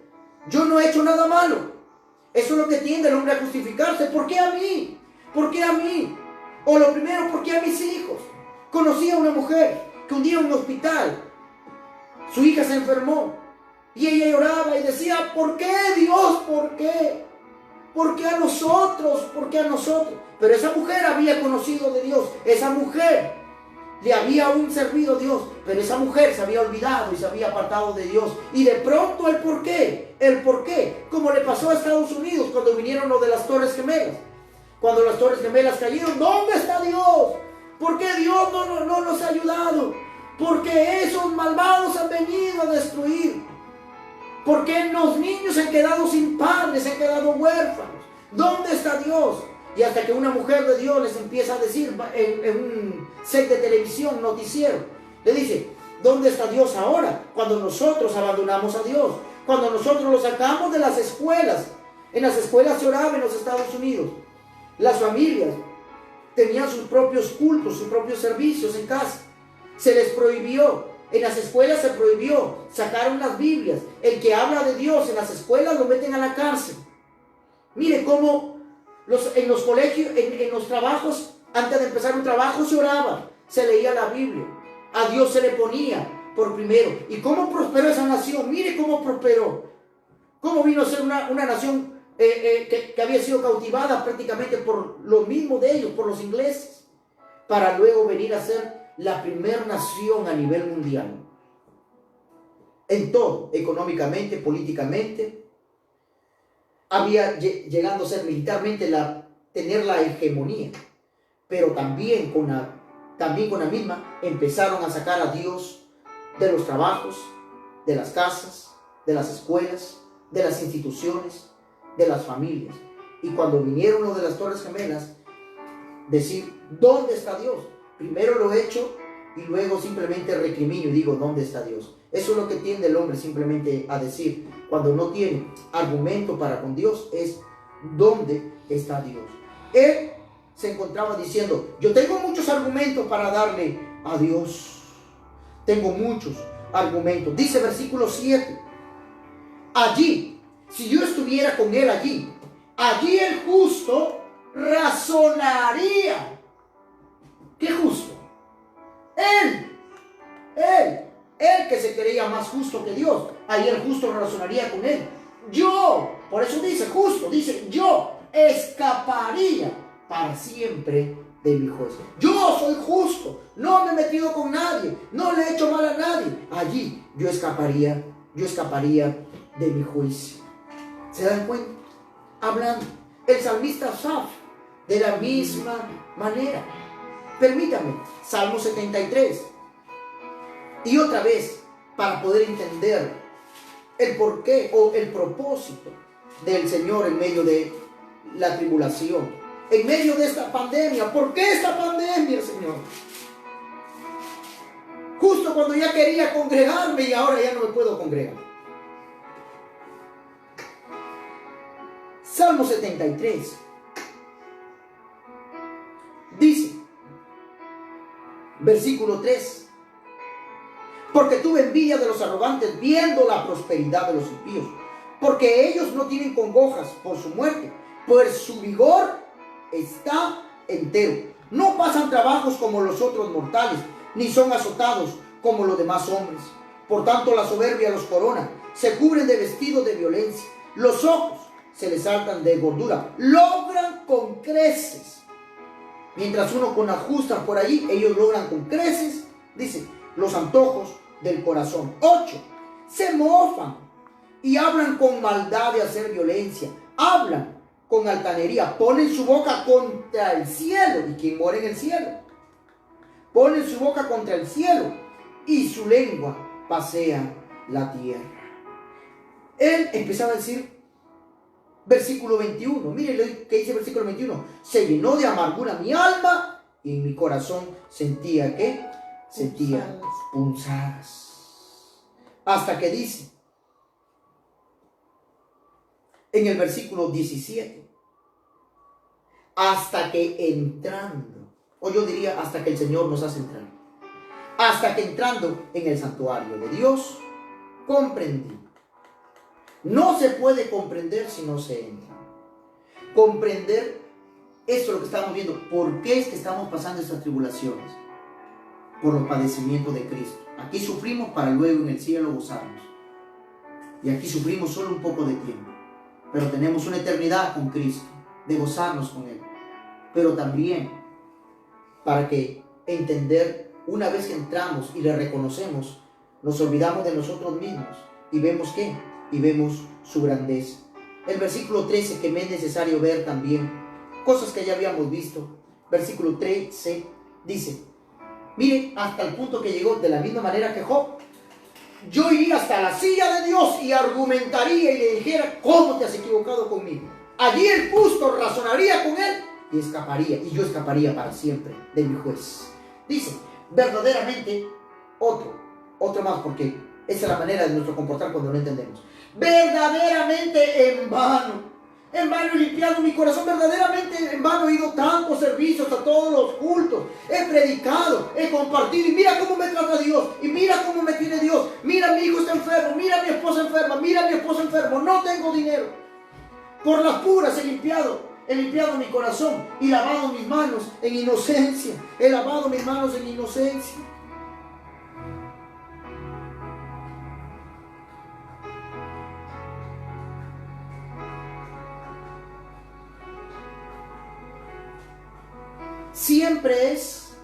Yo no he hecho nada malo. Eso es lo que tiende el hombre a justificarse. ¿Por qué a mí? ¿Por qué a mí? O lo primero, ¿por qué a mis hijos? Conocí a una mujer que un día en un hospital, su hija se enfermó y ella lloraba y decía: ¿por qué, Dios? ¿Por qué? ¿Por qué a nosotros? ¿Por qué a nosotros? Pero esa mujer había conocido de Dios. Esa mujer le había aún servido a Dios. Pero esa mujer se había olvidado y se había apartado de Dios. Y de pronto el por qué, como le pasó a Estados Unidos cuando vinieron lo de las Torres Gemelas. Cuando las Torres Gemelas cayeron, ¿dónde está Dios? ¿Por qué Dios no nos ha ayudado? Porque esos malvados han venido a destruir. Porque los niños se han quedado sin padres, se han quedado huérfanos. ¿Dónde está Dios? Y hasta que una mujer de Dios les empieza a decir en un set de televisión, noticiero, le dice, ¿dónde está Dios ahora? Cuando nosotros abandonamos a Dios, cuando nosotros lo sacamos de las escuelas. En las escuelas se oraba en los Estados Unidos. Las familias tenían sus propios cultos, sus propios servicios en casa. Se les prohibió. En las escuelas se prohibió. Sacaron las Biblias. El que habla de Dios en las escuelas lo meten a la cárcel. Mire cómo en los colegios, en los trabajos, antes de empezar un trabajo se oraba, se leía la Biblia. A Dios se le ponía por primero. ¿Y cómo prosperó esa nación? Mire cómo prosperó. Cómo vino a ser una nación que había sido cautivada prácticamente por lo mismo de ellos, por los ingleses, para luego venir a ser la primera nación a nivel mundial. En todo, económicamente, políticamente, había llegando a ser militarmente tener la hegemonía, pero también con la misma empezaron a sacar a Dios de los trabajos, de las casas, de las escuelas, de las instituciones, de las familias. Y cuando vinieron los de las Torres Gemelas, decir, ¿dónde está Dios? Primero lo he hecho y luego simplemente recrimino y digo, ¿dónde está Dios? Eso es lo que tiende el hombre simplemente a decir cuando no tiene argumento para con Dios, es ¿dónde está Dios? Él se encontraba diciendo, yo tengo muchos argumentos para darle a Dios. Tengo muchos argumentos. Dice versículo 7. Allí, si yo estuviera con él allí el justo razonaría. ¿Qué justo? Él que se creía más justo que Dios, ahí el justo razonaría con él. Yo, por eso dice justo, dice yo escaparía para siempre de mi juez. Yo soy justo, no me he metido con nadie, no le he hecho mal a nadie. Allí yo escaparía de mi juicio. ¿Se dan cuenta? Hablando el salmista Asaf de la misma manera. Permítame, Salmo 73. Y otra vez, para poder entender el porqué o el propósito del Señor en medio de la tribulación, en medio de esta pandemia. ¿Por qué esta pandemia, Señor? Justo cuando ya quería congregarme y ahora ya no me puedo congregar. Salmo 73 dice, versículo 3, porque tuve envidia de los arrogantes viendo la prosperidad de los impíos, porque ellos no tienen congojas por su muerte, pues su vigor está entero. No pasan trabajos como los otros mortales, ni son azotados como los demás hombres. Por tanto la soberbia los corona, se cubren de vestidos de violencia, los ojos se les saltan de gordura, logran con creces. Mientras uno con ajustan por allí, ellos logran con creces, dice, los antojos del corazón. 8. Se mofan y hablan con maldad de hacer violencia, hablan con altanería, ponen su boca contra el cielo. ¿Y quién mora en el cielo? Ponen su boca contra el cielo y su lengua pasea la tierra. Él empezaba a decir, versículo 21, mire lo que dice versículo 21, se llenó de amargura mi alma y en mi corazón sentía ¿qué? Sentía punzadas. Hasta que dice en el versículo 17, hasta que entrando, o yo diría hasta que el Señor nos hace entrar, hasta que entrando en el santuario de Dios, comprendí. No se puede comprender si no se entra. Comprender, esto es lo que estamos viendo. ¿Por qué es que estamos pasando estas tribulaciones? Por los padecimientos de Cristo. Aquí sufrimos para luego en el cielo gozarnos. Y aquí sufrimos solo un poco de tiempo. Pero tenemos una eternidad con Cristo, de gozarnos con Él. Pero también para que entender, una vez que entramos y le reconocemos, nos olvidamos de nosotros mismos y vemos ¿qué? Y vemos su grandeza. El versículo 13 que me es necesario ver también, cosas que ya habíamos visto. Versículo 13 dice, Mire, hasta el punto que llegó de la misma manera que Job. Yo iría hasta la silla de Dios y argumentaría y le dijera, ¿cómo te has equivocado conmigo? Allí el justo razonaría con él y escaparía, y yo escaparía para siempre de mi juez. Dice, verdaderamente, otro más, porque esa es la manera de nuestro comportar cuando no entendemos. Verdaderamente en vano he limpiado mi corazón, verdaderamente en vano he ido tantos servicios a todos los cultos, he predicado, he compartido, y mira cómo me trata Dios, y mira cómo me tiene Dios, mira mi hijo está enfermo, mira mi esposa enferma, mira mi esposo enfermo, no tengo dinero. Por las puras he limpiado mi corazón y lavado mis manos en inocencia, he lavado mis manos en inocencia. Siempre es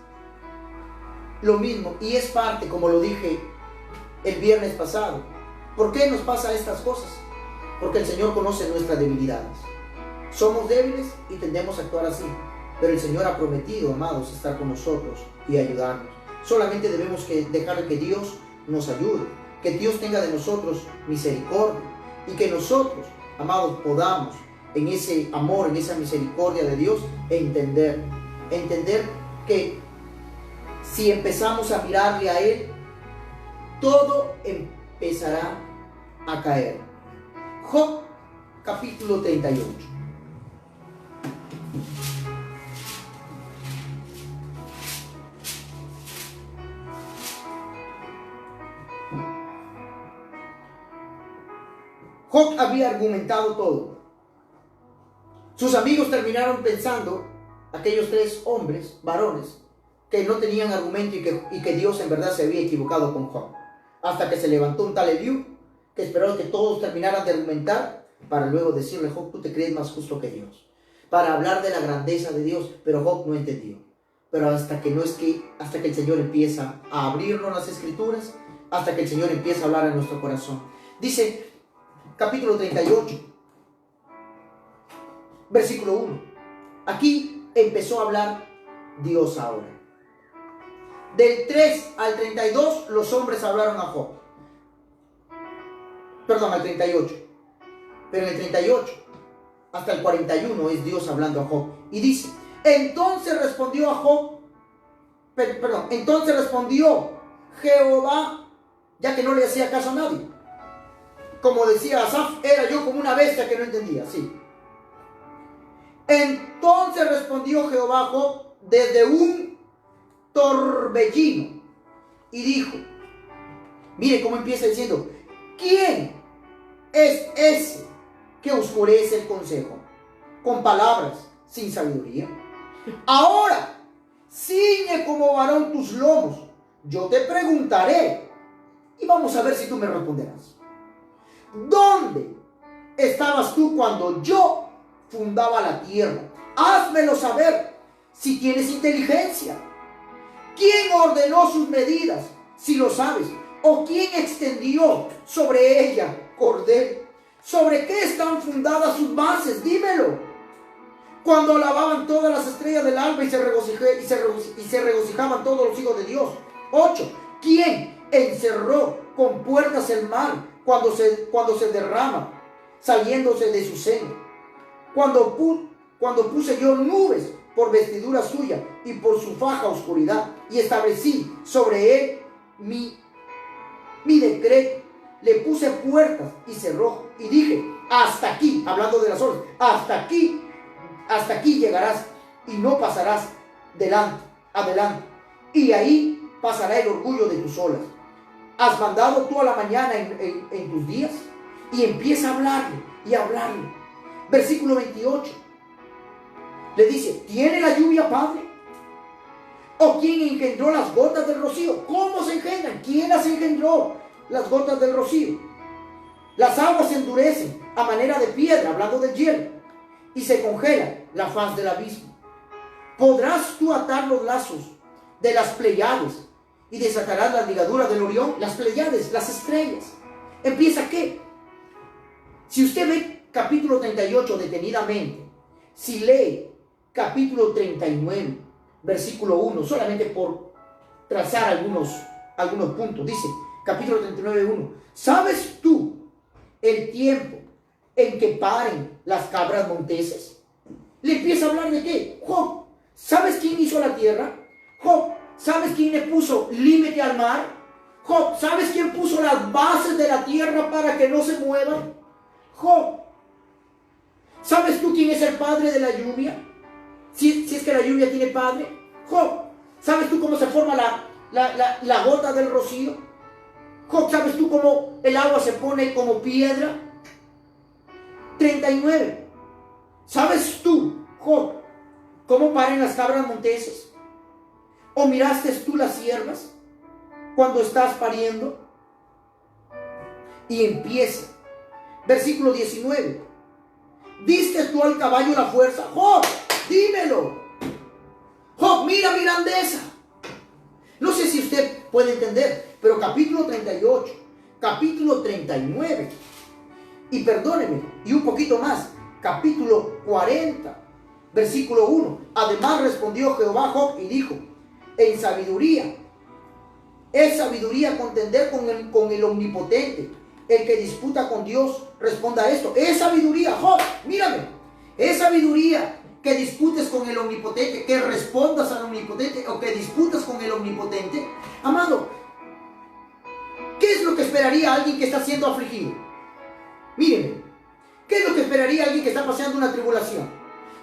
lo mismo y es parte, como lo dije el viernes pasado. ¿Por qué nos pasa estas cosas? Porque el Señor conoce nuestras debilidades. Somos débiles y tendemos a actuar así, pero el Señor ha prometido, amados, estar con nosotros y ayudarnos. Solamente debemos dejar que Dios nos ayude, que Dios tenga de nosotros misericordia y que nosotros, amados, podamos en ese amor, en esa misericordia de Dios, entender que si empezamos a mirarle a Él, todo empezará a caer. Job capítulo 38. Job había argumentado todo. Sus amigos terminaron pensando, aquellos tres hombres, varones, que no tenían argumento y que Dios en verdad se había equivocado con Job. Hasta que se levantó un tal Eliú, que esperó que todos terminaran de argumentar, para luego decirle, Job, tú te crees más justo que Dios. Para hablar de la grandeza de Dios, pero Job no entendió. Pero hasta que el Señor empieza a abrirnos las escrituras, hasta que el Señor empieza a hablar en nuestro corazón. Dice, capítulo 38, versículo 1. Aquí empezó a hablar Dios ahora. Del 3 al 32 los hombres hablaron a Job. Perdón, al 38. Pero en el 38 hasta el 41 es Dios hablando a Job. Y dice, entonces respondió Jehová, ya que no le hacía caso a nadie. Como decía Asaf, era yo como una bestia que no entendía. Sí. Entonces respondió Jehová a Job desde un torbellino y dijo, mire cómo empieza diciendo, ¿quién es ese que oscurece el consejo con palabras sin sabiduría? Ahora ciñe como varón tus lomos, yo te preguntaré y vamos a ver si tú me responderás. ¿Dónde estabas tú cuando yo fundaba la tierra? Házmelo saber si tienes inteligencia. ¿Quién ordenó sus medidas, si lo sabes? ¿O quién extendió sobre ella cordel? ¿Sobre qué están fundadas sus bases? Dímelo. Cuando alababan todas las estrellas del alba y se regocijaban todos los hijos de Dios. 8. ¿Quién encerró con puertas el mar cuando se derrama, saliéndose de su seno? Cuando puse yo nubes por vestidura suya y por su faja oscuridad, y establecí sobre él mi decreto, le puse puertas y cerró, y dije, hasta aquí, hablando de las horas, hasta aquí llegarás y no pasarás adelante, y ahí pasará el orgullo de tus olas. ¿Has mandado tú a la mañana en tus días? Y empieza a hablarle y a hablarle. Versículo 28. Le dice, ¿tiene la lluvia padre? ¿O quién engendró las gotas del rocío? ¿Cómo se engendran? ¿Quién las engendró? Las gotas del rocío. Las aguas se endurecen a manera de piedra, hablando del hielo, y se congela la faz del abismo. ¿Podrás tú atar los lazos de las Pleiades y desatarás las ligaduras del Orión? Las Pleiades, las estrellas. ¿Empieza qué? Si usted ve capítulo 38 detenidamente, si lee capítulo 39, versículo 1, solamente por trazar algunos puntos. Dice, capítulo 39:1. ¿Sabes tú el tiempo en que paren las cabras monteses? Le empieza a hablar de qué. Job, ¿sabes quién hizo la tierra? Job, ¿sabes quién le puso límite al mar? Job, ¿sabes quién puso las bases de la tierra para que no se muevan? Job, ¿sabes tú quién es el padre de la lluvia? Si es que la lluvia tiene padre. Job, ¿sabes tú cómo se forma la gota del rocío? Job, ¿sabes tú cómo el agua se pone como piedra? 39. ¿Sabes tú, Job, cómo paren las cabras monteses? ¿O miraste tú las siervas cuando estás pariendo? Y empieza. Versículo 19. ¿Diste tú al caballo la fuerza? Job, dímelo. Job, mira mi grandeza. No sé si usted puede entender, pero capítulo 38, capítulo 39, y perdóneme, y un poquito más, capítulo 40, versículo 1. Además respondió Jehová a Job y dijo, en sabiduría, es sabiduría contender con el omnipotente. El que disputa con Dios, responda a esto. Es sabiduría, Job, mírame. Es sabiduría que disputes con el omnipotente, que respondas al omnipotente o que disputas con el omnipotente. Amado, ¿qué es lo que esperaría alguien que está siendo afligido? Mírenme, ¿qué es lo que esperaría alguien que está pasando una tribulación?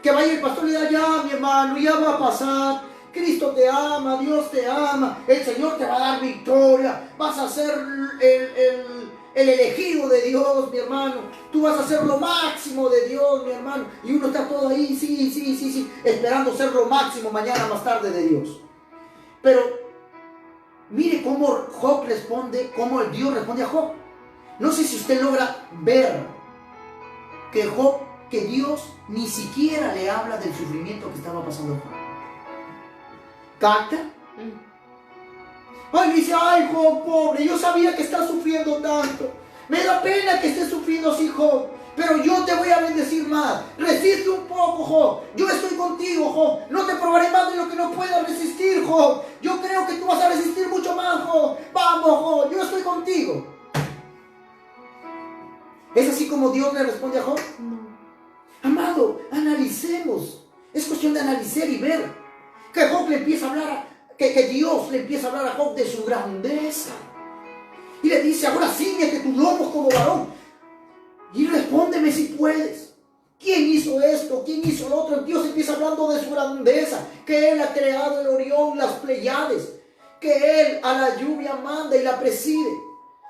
Que vaya el pastor y diga, ya mi hermano, ya va a pasar. Cristo te ama, Dios te ama, el Señor te va a dar victoria, vas a ser el elegido de Dios, mi hermano. Tú vas a ser lo máximo de Dios, mi hermano. Y uno está todo ahí, sí, esperando ser lo máximo mañana más tarde de Dios. Pero mire cómo Job responde, cómo el Dios responde a Job. No sé si usted logra ver que Dios ni siquiera le habla del sufrimiento que estaba pasando Job. ¿Capta? Ay, dice, ay, Job, pobre, yo sabía que estás sufriendo tanto. Me da pena que estés sufriendo así, Job, pero yo te voy a bendecir más. Resiste un poco, Job. Yo estoy contigo, Job. No te probaré más de lo que no puedas resistir, Job. Yo creo que tú vas a resistir mucho más, Job. Vamos, Job, yo estoy contigo. ¿Es así como Dios le responde a Job? No. Amado, analicemos. Es cuestión de analizar y ver. Que Job le empieza a hablar, que Dios le empieza a hablar a Job de su grandeza. Y le dice, ahora ciñete tus lomos como varón. Y respóndeme si puedes. ¿Quién hizo esto? ¿Quién hizo lo otro? Dios empieza hablando de su grandeza. Que Él ha creado el Orión, las Pleiades. Que Él a la lluvia manda y la preside.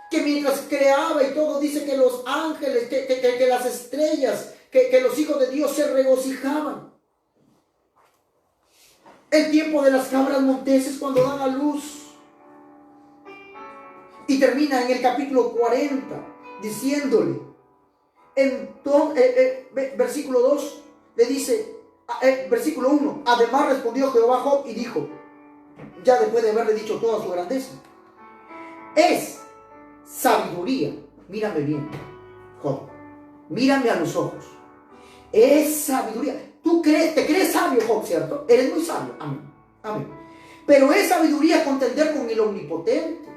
Que mientras creaba y todo, dice que los ángeles, que las estrellas, que los hijos de Dios se regocijaban. El tiempo de las cabras monteses cuando dan a luz. Y termina en el capítulo 40 diciéndole, versículo 2 le dice, versículo 1, además respondió Jehová a Job y dijo, ya después de haberle dicho toda su grandeza, es sabiduría, mírame bien, Job, mírame a los ojos, es sabiduría. Te crees sabio, Job, ¿cierto? Eres muy sabio. Amén. Amén. Pero es sabiduría contender con el omnipotente.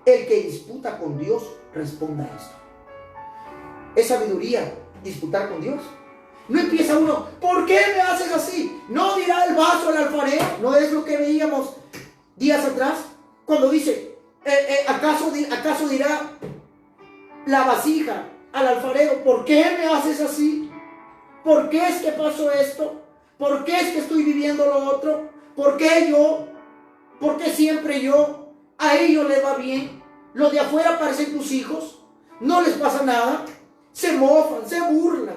El que disputa con Dios, responda a esto. Es sabiduría disputar con Dios. No empieza uno, ¿por qué me haces así? No dirá el vaso al alfarero. No es lo que veíamos días atrás. Cuando dice, ¿acaso dirá la vasija al alfarero, ¿por qué me haces así? ¿Por qué es que pasó esto? ¿Por qué es que estoy viviendo lo otro? ¿Por qué yo? ¿Por qué siempre yo? A ellos les va bien. Los de afuera parecen tus hijos. No les pasa nada. Se mofan, se burlan.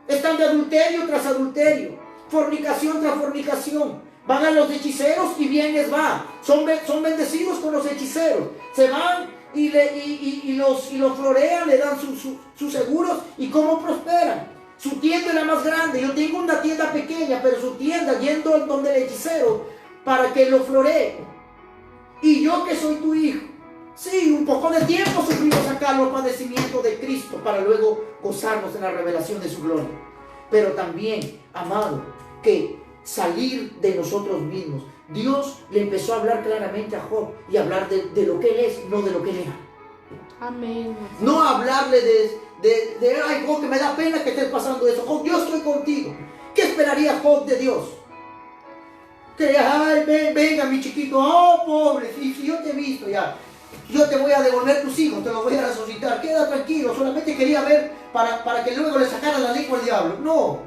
Están de adulterio tras adulterio. Fornicación tras fornicación. Van a los hechiceros y bien les va. Son bendecidos con los hechiceros. Se van y los florean, le dan sus seguros. ¿Y cómo prosperan? Su tienda es la más grande. Yo tengo una tienda pequeña, pero su tienda yendo donde el hechicero para que lo floree. Y yo que soy tu hijo, sí, un poco de tiempo sufrimos acá los padecimientos de Cristo para luego gozarnos en la revelación de su gloria. Pero también, amado, que salir de nosotros mismos, Dios le empezó a hablar claramente a Job y hablar de lo que él es, no de lo que él era. Amén. No hablarle de ay, Job, que me da pena que estés pasando eso. Job, yo estoy contigo. ¿Qué esperaría Job de Dios? Que, ay, venga mi chiquito, oh, pobre, si yo te he visto ya. Yo te voy a devolver tus hijos, te los voy a resucitar. Queda tranquilo, solamente quería ver para que luego le sacara la lengua al diablo. No.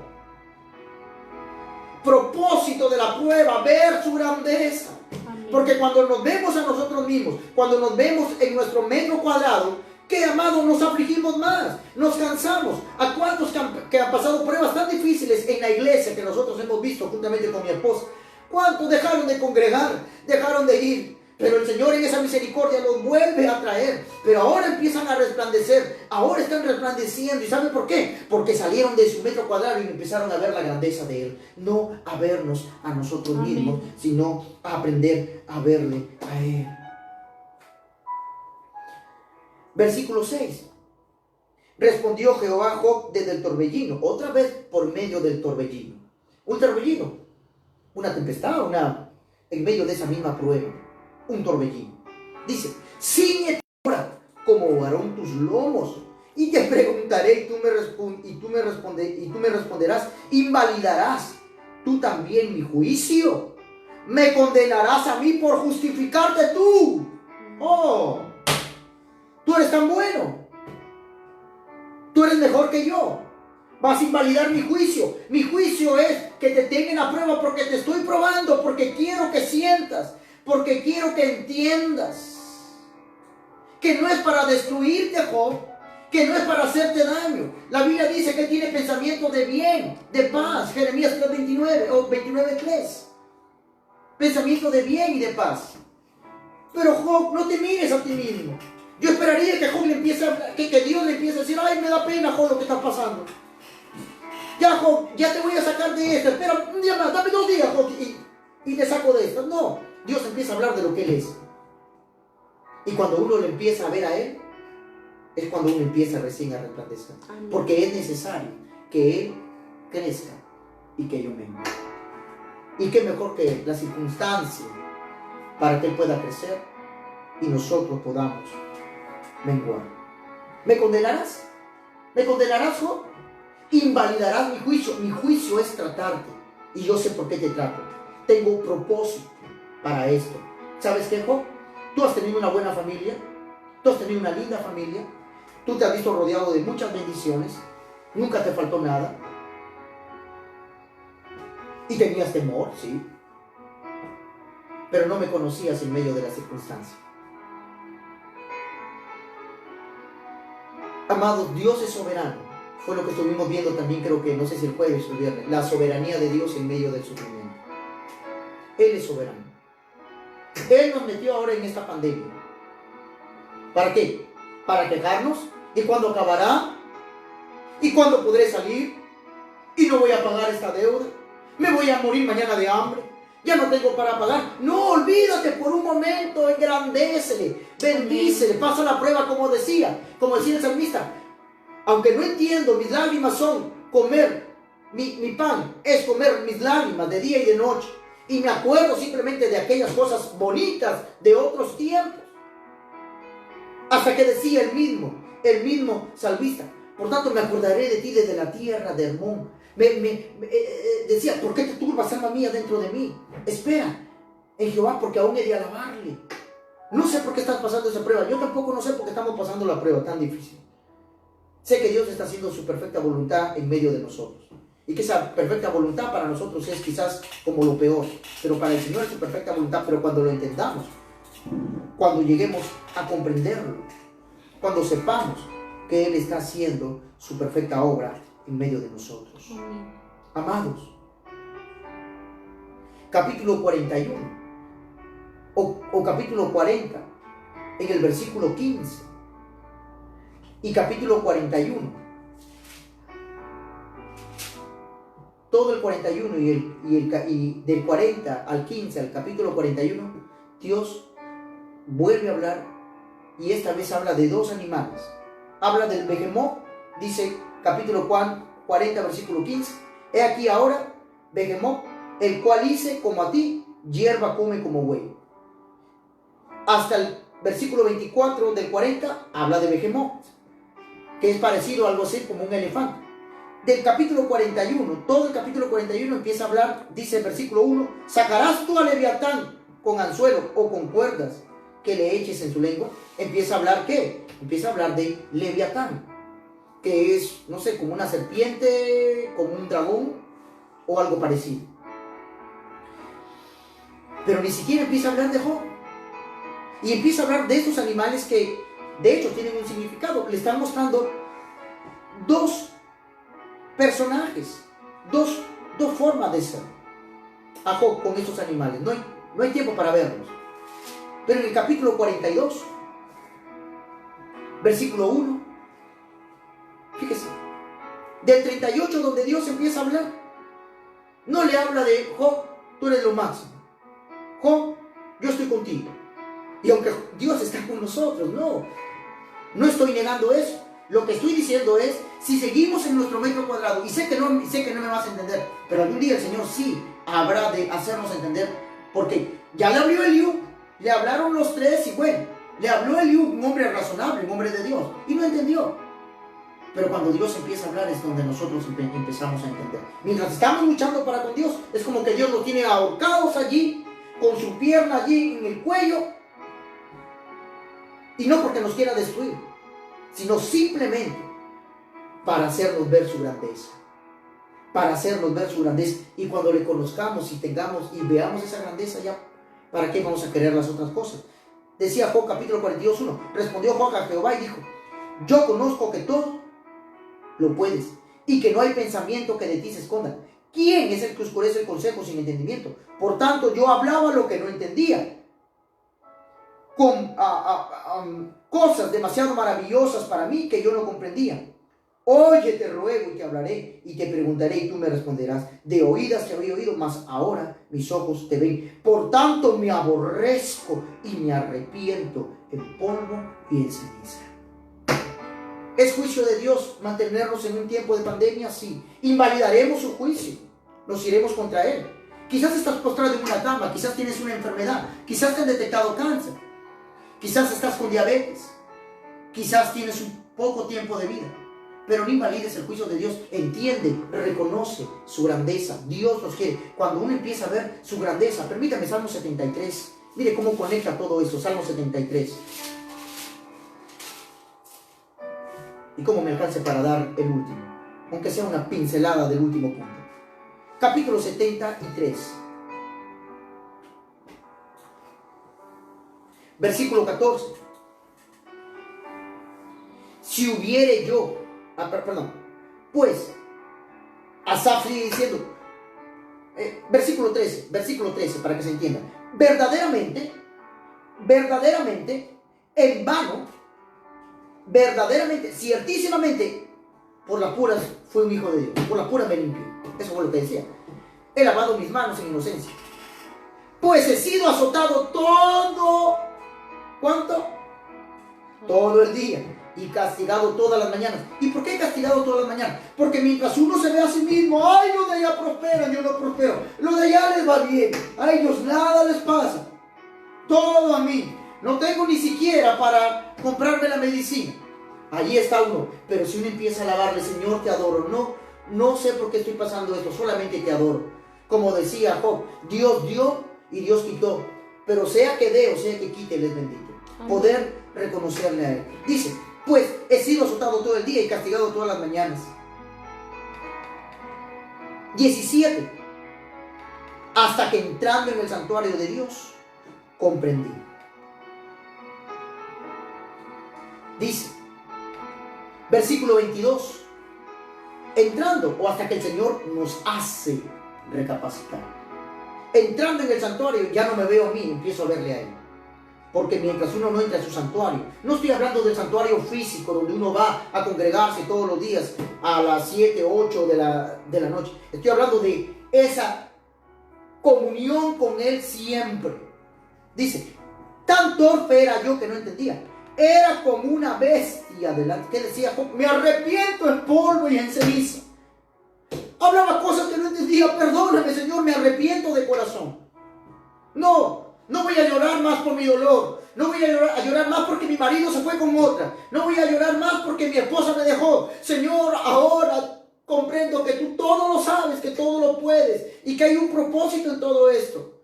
Propósito de la prueba, ver su grandeza. Amén. Porque cuando nos vemos a nosotros mismos, cuando nos vemos en nuestro metro cuadrado, ¿qué, amados? Nos afligimos más, nos cansamos. ¿A cuántos que han pasado pruebas tan difíciles en la iglesia que nosotros hemos visto juntamente con mi esposa? ¿Cuántos dejaron de congregar? Dejaron de ir. Pero el Señor en esa misericordia los vuelve a traer. Pero ahora empiezan a resplandecer. Ahora están resplandeciendo. ¿Y saben por qué? Porque salieron de su metro cuadrado y empezaron a ver la grandeza de Él. No a vernos a nosotros mismos, sino a aprender a verle a Él. Versículo 6. Respondió Jehová a Job desde el torbellino. Otra vez por medio del torbellino. Un torbellino. Una tempestad, en medio de esa misma prueba. Un torbellino. Dice, ciñete ahora como varón tus lomos, y te preguntaré, y tú me responderás, invalidarás tú también mi juicio, me condenarás a mí por justificarte tú. Oh, tú eres tan bueno, tú eres mejor que yo. Vas a invalidar mi juicio. Mi juicio es que te tengan a prueba porque te estoy probando, porque quiero que sientas, porque quiero que entiendas que no es para destruirte, Job, que no es para hacerte daño. La Biblia dice que tiene pensamiento de bien, de paz. Jeremías 3:29 o 29:3. Pensamiento de bien y de paz. Pero Job, no te mires a ti mismo. Yo esperaría que Job le empiece que Dios le empiece a decir, ay, me da pena, Job, lo que está pasando. Ya, Job, ya te voy a sacar de esta. Espera un día más, dame 2 días, Job, y te saco de esta. No, Dios empieza a hablar de lo que Él es. Y cuando uno le empieza a ver a Él, es cuando uno empieza recién a resplandecer. Amén. Porque es necesario que Él crezca y que yo mengue. Y qué mejor que la circunstancia para que Él pueda crecer y nosotros podamos menguar. ¿Me condenarás? ¿Me condenarás, Job? Invalidarás mi juicio. Mi juicio es tratarte. Y yo sé por qué te trato. Tengo un propósito para esto. ¿Sabes qué, Job? Tú has tenido una buena familia. Tú has tenido una linda familia. Tú te has visto rodeado de muchas bendiciones. Nunca te faltó nada. Y tenías temor, sí. Pero no me conocías en medio de las circunstancias. Amados, Dios es soberano. Fue lo que estuvimos viendo también, creo que, no sé si el jueves o el viernes. La soberanía de Dios en medio del sufrimiento. Él es soberano. Él nos metió ahora en esta pandemia. ¿Para qué? ¿Para quejarnos? ¿Y cuándo acabará? ¿Y cuándo podré salir? ¿Y no voy a pagar esta deuda? ¿Me voy a morir mañana de hambre? ¿Ya no tengo para pagar? No, olvídate por un momento, engrandécele, bendícele, pasa la prueba como decía el salmista. Aunque no entiendo, mis lágrimas son comer, mi pan es comer mis lágrimas de día y de noche. Y me acuerdo simplemente de aquellas cosas bonitas de otros tiempos. Hasta que decía el mismo salmista, por tanto me acordaré de ti desde la tierra de Hermón. Decía, ¿por qué te turbas, alma mía, dentro de mí? Espera en Jehová, porque aún he de alabarle. No sé por qué estás pasando esa prueba. Yo tampoco no sé por qué estamos pasando la prueba tan difícil. Sé que Dios está haciendo su perfecta voluntad en medio de nosotros. Y que esa perfecta voluntad para nosotros es quizás como lo peor. Pero para el Señor es su perfecta voluntad. Pero cuando lo entendamos, cuando lleguemos a comprenderlo, cuando sepamos que Él está haciendo su perfecta obra en medio de nosotros. Amén. Amados, capítulo 41 o capítulo 40 en el versículo 15 y capítulo 41, todo el 41 y del 40 al 15 al capítulo 41, Dios vuelve a hablar, y esta vez habla de 2 animales. Habla del Behemoth, dice capítulo 40 versículo 15, he aquí ahora Behemoth, el cual hice como a ti, hierba come como buey. Hasta el versículo 24 del 40 habla de Behemoth, que es parecido a algo así como un elefante. Del capítulo 41, todo el capítulo 41 empieza a hablar, dice el versículo 1, sacarás tú a Leviatán con anzuelo o con cuerdas que le eches en su lengua. Empieza a hablar ¿qué? Empieza a hablar de Leviatán, que es, no sé, como una serpiente, como un dragón o algo parecido. Pero ni siquiera empieza a hablar de Job. Y empieza a hablar de estos animales que de hecho tienen un significado. Le están mostrando dos personajes, dos formas de ser a Job con estos animales. No hay tiempo para verlos. Pero en el capítulo 42, versículo 1, fíjese, del 38 donde Dios empieza a hablar, no le habla de Job, tú eres lo máximo. Job, yo estoy contigo. Y aunque Dios está con nosotros, no estoy negando eso. Lo que estoy diciendo es, si seguimos en nuestro metro cuadrado, y sé que no me vas a entender, pero algún día el Señor sí habrá de hacernos entender, porque ya le habló Eliú, le hablaron los tres, y bueno, le habló Eliú, un hombre razonable, un hombre de Dios, y no entendió. Pero cuando Dios empieza a hablar es donde nosotros empezamos a entender. Mientras estamos luchando para con Dios, es como que Dios nos tiene ahorcados allí, con su pierna allí en el cuello, y no porque nos quiera destruir, sino simplemente para hacernos ver su grandeza. Para hacernos ver su grandeza. Y cuando le conozcamos y tengamos y veamos esa grandeza, ya, ¿para qué vamos a querer las otras cosas? Decía Job capítulo 42:1. Respondió Job a Jehová y dijo: yo conozco que todo lo puedes y que no hay pensamiento que de ti se esconda. ¿Quién es el que oscurece el consejo sin entendimiento? Por tanto, yo hablaba lo que no entendía, con cosas demasiado maravillosas para mí que yo no comprendía. Oye, te ruego y te hablaré y te preguntaré y tú me responderás. De oídas te había oído, mas ahora mis ojos te ven. Por tanto me aborrezco y me arrepiento en polvo y en ceniza. ¿Es juicio de Dios mantenernos en un tiempo de pandemia? Sí. ¿Invalidaremos su juicio? ¿Nos iremos contra él? Quizás estás postrado en una cama, quizás tienes una enfermedad, quizás te han detectado cáncer, quizás estás con diabetes, quizás tienes un poco tiempo de vida. Pero no invalides el juicio de Dios. Entiende, reconoce su grandeza. Dios nos quiere. Cuando uno empieza a ver su grandeza, permítame, Salmo 73. Mire cómo conecta todo esto, Salmo 73. Y cómo me alcance para dar el último, aunque sea una pincelada del último punto. Capítulo 73. Versículo 14. Si hubiere yo, pues, Asaf sigue diciendo, versículo 13, para que se entienda. Verdaderamente, en vano, verdaderamente, ciertísimamente, por las puras fue un hijo de Dios, por las puras me limpió. Eso fue lo que decía. He lavado mis manos en inocencia. Pues he sido azotado todo, ¿cuánto? Todo el día. Y castigado todas las mañanas. ¿Y por qué castigado todas las mañanas? Porque mientras uno se ve a sí mismo, ay, los de allá prosperan, yo no prospero, los de allá les va bien, a ellos nada les pasa, todo a mí, no tengo ni siquiera para comprarme la medicina. Allí está uno. Pero si uno empieza a alabarle, Señor, te adoro, no sé por qué estoy pasando esto, solamente te adoro. Como decía Job, Dios dio y Dios quitó, pero sea que dé o sea que quite, les bendito. Poder reconocerle a él. Dice, pues he sido azotado todo el día y castigado todas las mañanas. 17. Hasta que entrando en el santuario de Dios, comprendí. Dice, versículo 22. Entrando, o hasta que el Señor nos hace recapacitar. Entrando en el santuario, ya no me veo a mí, empiezo a verle a él. Porque mientras uno no entra en su santuario, no estoy hablando del santuario físico donde uno va a congregarse todos los días a las 7, 8 de la noche. Estoy hablando de esa comunión con él siempre. Dice, tan torpe era yo que no entendía. Era como una bestia delante. ¿Qué decía Job? Me arrepiento en polvo y en ceniza. Hablaba cosas que no entendía. Perdóname, Señor, me arrepiento de corazón. No voy a llorar más por mi dolor. No voy a llorar más porque mi marido se fue con otra. No voy a llorar más porque mi esposa me dejó. Señor, ahora comprendo que tú todo lo sabes, que todo lo puedes y que hay un propósito en todo esto.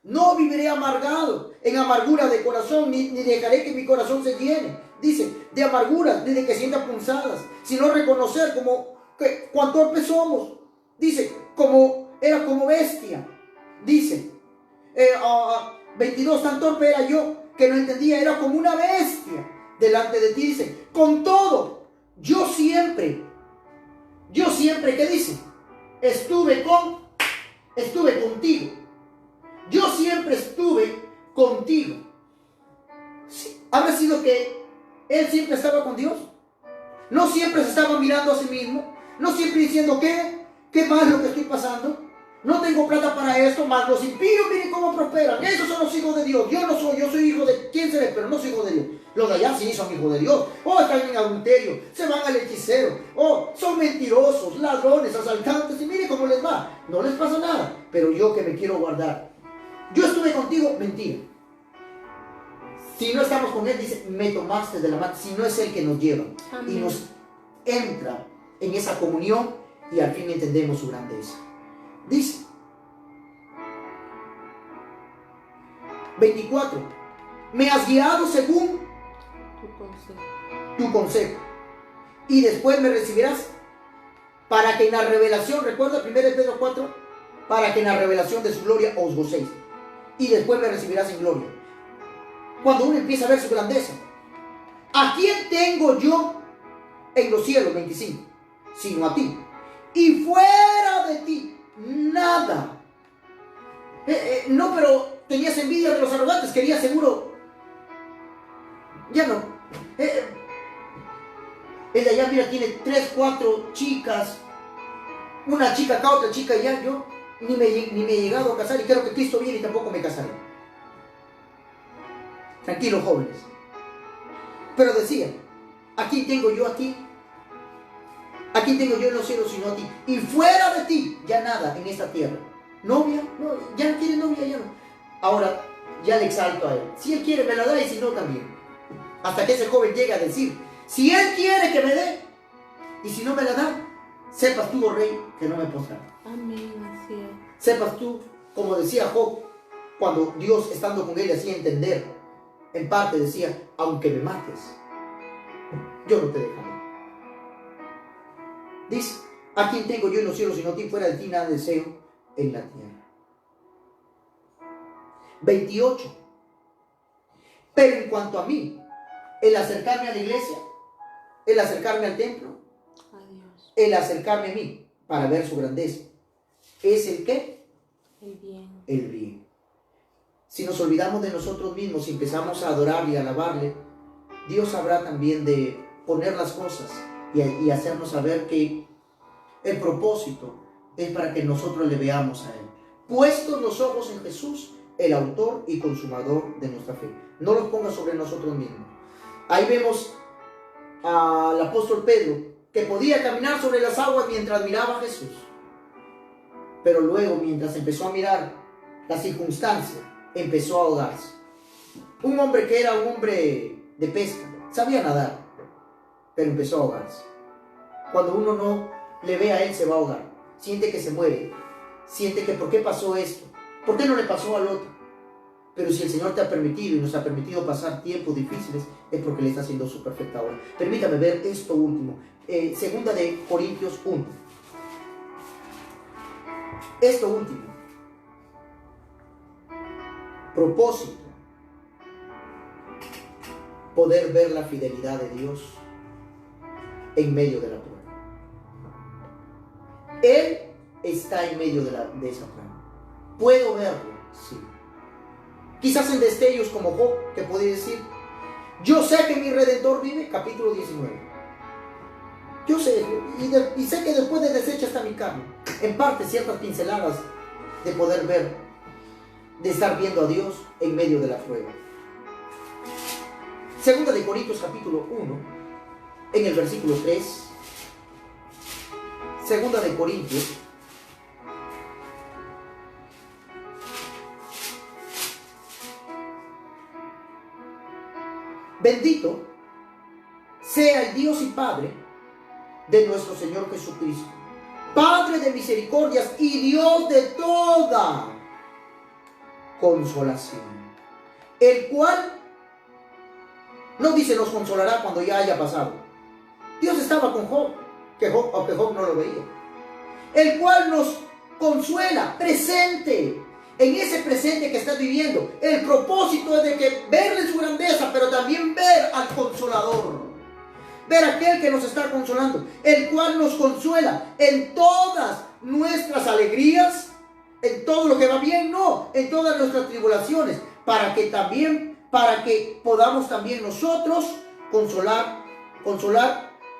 No viviré amargado, en amargura de corazón, ni dejaré que mi corazón se llene. Dice, de amargura, ni de que sienta punzadas, sino reconocer cuán torpes somos. Dice, era como bestia. Dice, 22, tan torpe era yo que no entendía, era como una bestia delante de ti. Dice, con todo, yo siempre, ¿qué dice? Estuve contigo. Yo siempre estuve contigo. Sí, ¿habrá sido que él siempre estaba con Dios? No siempre se estaba mirando a sí mismo. No siempre diciendo, ¿qué mal lo que estoy pasando? No tengo plata para esto, más los impíos, miren cómo prosperan. Esos son los hijos de Dios. Yo soy hijo de quién seré, pero no soy hijo de Dios. Los de allá sí son hijos de Dios. Están en adulterio, se van al hechicero. Son mentirosos, ladrones, asaltantes. Y miren cómo les va. No les pasa nada. Pero yo que me quiero guardar. Yo estuve contigo, mentira. Si no estamos con Él, dice, me tomaste de la mano. Si no es Él que nos lleva. Amén. Y nos entra en esa comunión y al fin entendemos su grandeza. Dice 24, me has guiado según tu consejo y después me recibirás para que en la revelación, recuerda 1 Pedro 4, para que en la revelación de su gloria os gocéis y después me recibirás en gloria. Cuando uno empieza a ver su grandeza, ¿a quién tengo yo en los cielos? 25, sino a ti, y fuera de ti nada. No, pero tenías envidia de los arrogantes, querías seguro. Ya no. El de allá, mira, tiene 3, 4 chicas. Una chica acá, otra chica allá. Yo ni me he llegado a casar y creo que Cristo viene y tampoco me casaré. Tranquilos, jóvenes. Pero decía, ¿a quién tengo yo aquí? ¿A quién tengo yo en los cielos sino a ti? Y fuera de ti, ya nada en esta tierra. Novia, no, ya no quiere novia, ya no. Ahora, ya le exalto a él. Si él quiere, me la da y si no, también. Hasta que ese joven llegue a decir, si él quiere que me dé, y si no me la da, sepas tú, oh rey, que no me postraré. Amén, así es. Sepas tú, como decía Job, cuando Dios estando con él le hacía entender, en parte decía, aunque me mates, yo no te dejaré. Dice, ¿a quién tengo yo en los cielos sino a ti? Fuera de ti nada deseo en la tierra. 28. Pero en cuanto a mí, el acercarme a la iglesia, el acercarme al templo, Adiós. El acercarme a mí para ver su grandeza, ¿es el qué? El bien. El bien. Si nos olvidamos de nosotros mismos y empezamos a adorarle y a alabarle, Dios habrá también de poner las cosas y hacernos saber que el propósito es para que nosotros le veamos a Él. Puestos los ojos en Jesús, el autor y consumador de nuestra fe. No los ponga sobre nosotros mismos. Ahí vemos al apóstol Pedro, que podía caminar sobre las aguas mientras miraba a Jesús. Pero luego, mientras empezó a mirar la circunstancia, empezó a ahogarse. Un hombre que era un hombre de pesca, sabía nadar, pero empezó a ahogarse. Cuando uno no le ve a él, se va a ahogar. Siente que se muere. Siente que ¿por qué pasó esto? ¿Por qué no le pasó al otro? Pero si el Señor te ha permitido y nos ha permitido pasar tiempos difíciles, es porque le está haciendo su perfecta obra. Permítame ver esto último. Segunda de Corintios 1. Esto último. Propósito. Poder ver la fidelidad de Dios en medio de la prueba. Él está en medio de esa prueba. ¿Puedo verlo? Sí. Quizás en destellos como Job, que podía decir, yo sé que mi Redentor vive, capítulo 19. Yo sé, y sé que después de deshecha está mi carne. En parte ciertas pinceladas de poder ver, de estar viendo a Dios en medio de la prueba. Segunda de Corintios capítulo 1, en el versículo 3. Segunda de Corintios Bendito sea el Dios y Padre de nuestro Señor Jesucristo, Padre de misericordias y Dios de toda consolación, el cual no dice nos consolará cuando ya haya pasado. Dios estaba con Job, aunque Job no lo veía. El cual nos consuela presente, en ese presente que estás viviendo. El propósito es de que verle su grandeza, pero también ver al Consolador, ver a aquel que nos está consolando, el cual nos consuela en todas nuestras alegrías, en todo lo que va bien, no, en todas nuestras tribulaciones, para que podamos también nosotros consolar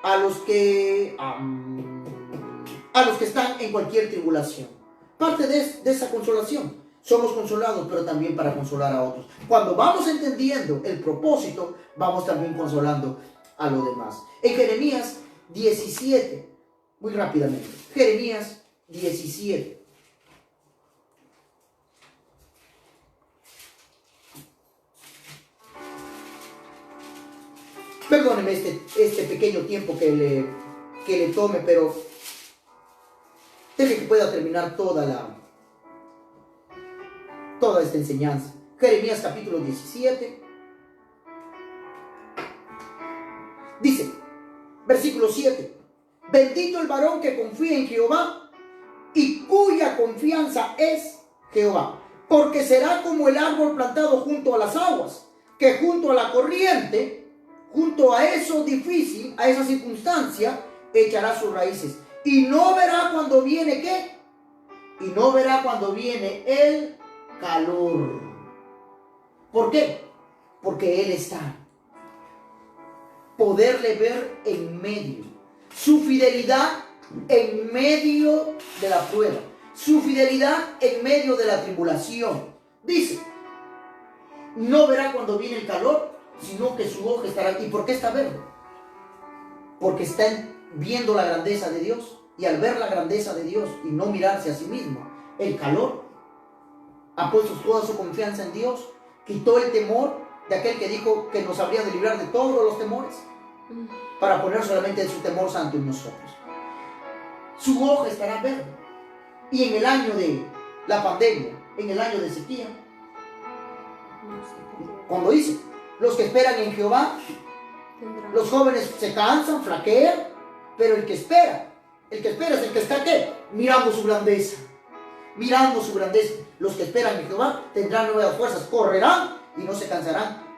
a los que están en cualquier tribulación. Parte de esa consolación, somos consolados, pero también para consolar a otros. Cuando vamos entendiendo el propósito, vamos también consolando a los demás. En Jeremías 17, muy rápidamente, Jeremías 17. Perdóneme este pequeño tiempo que le tome, pero deje que pueda terminar toda esta enseñanza. Jeremías capítulo 17. Dice, versículo 7. Bendito el varón que confía en Jehová y cuya confianza es Jehová, porque será como el árbol plantado junto a las aguas, que junto a la corriente, junto a eso difícil, a esa circunstancia, echará sus raíces. Y no verá cuando viene ¿qué? Y no verá cuando viene el calor. ¿Por qué? Porque Él está. Poderle ver en medio. Su fidelidad en medio de la prueba. Su fidelidad en medio de la tribulación. Dice, no verá cuando viene el calor, sino que su ojo estará. ¿Y por qué está verde? Porque está viendo la grandeza de Dios. Y al ver la grandeza de Dios y no mirarse a sí mismo, el calor, ha puesto toda su confianza en Dios. Quitó el temor de aquel que dijo que nos habría de librar de todos los temores, para poner solamente su temor santo en nosotros. Su ojo estará verde. Y en el año de la pandemia, en el año de sequía, cuando dice, los que esperan en Jehová, los jóvenes se cansan, flaquean, pero el que espera es el que está ¿qué? Mirando su grandeza. Mirando su grandeza. Los que esperan en Jehová tendrán nuevas fuerzas, correrán y no se cansarán.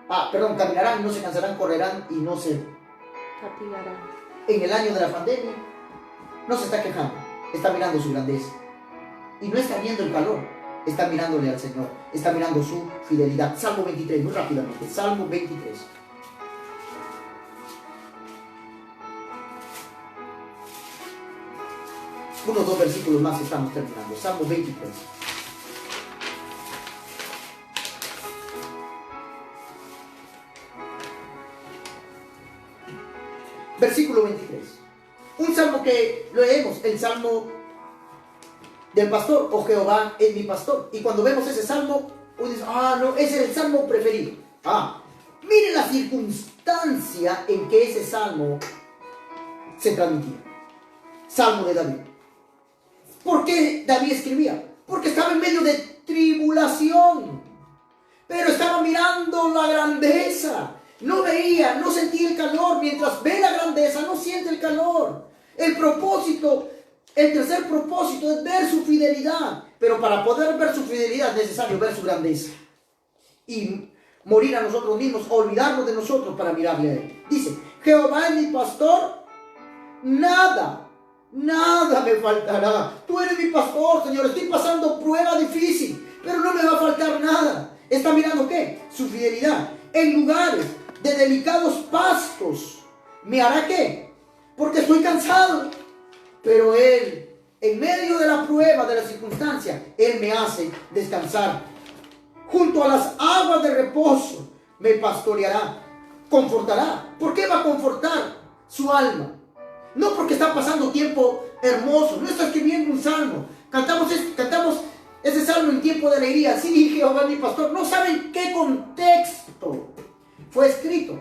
Caminarán y no se cansarán, correrán y no se fatigarán. En el año de la pandemia no se está quejando, está mirando su grandeza. Y no está viendo el calor, está mirándole al Señor, está mirando su fidelidad. Salmo 23, muy rápidamente, Salmo 23. Unos 2 versículos más y estamos terminando. Salmo 23. Versículo 23. Un salmo que leemos, el salmo del pastor, oh Jehová es mi pastor. Y cuando vemos ese salmo, uno dice, no, ese es el salmo preferido. Miren la circunstancia en que ese salmo se transmitía. Salmo de David. ¿Por qué David escribía? Porque estaba en medio de tribulación, pero estaba mirando la grandeza. No veía, no sentía el calor. Mientras ve la grandeza, no siente el calor. El tercer propósito es ver su fidelidad. Pero para poder ver su fidelidad es necesario ver su grandeza. Y morir a nosotros mismos, olvidarnos de nosotros para mirarle a Él. Dice, Jehová es mi pastor, nada me faltará. Tú eres mi pastor, Señor. Estoy pasando prueba difícil, pero no me va a faltar nada. ¿Está mirando qué? Su fidelidad. En lugares de delicados pastos me hará ¿qué? Porque estoy cansado, pero Él, en medio de la prueba, de la circunstancia, Él me hace descansar. Junto a las aguas de reposo me pastoreará, confortará. ¿Por qué va a confortar su alma? No porque está pasando tiempo hermoso, no está escribiendo un salmo. Cantamos ese salmo en tiempo de alegría. Sí, Jehová mi pastor. No saben qué contexto fue escrito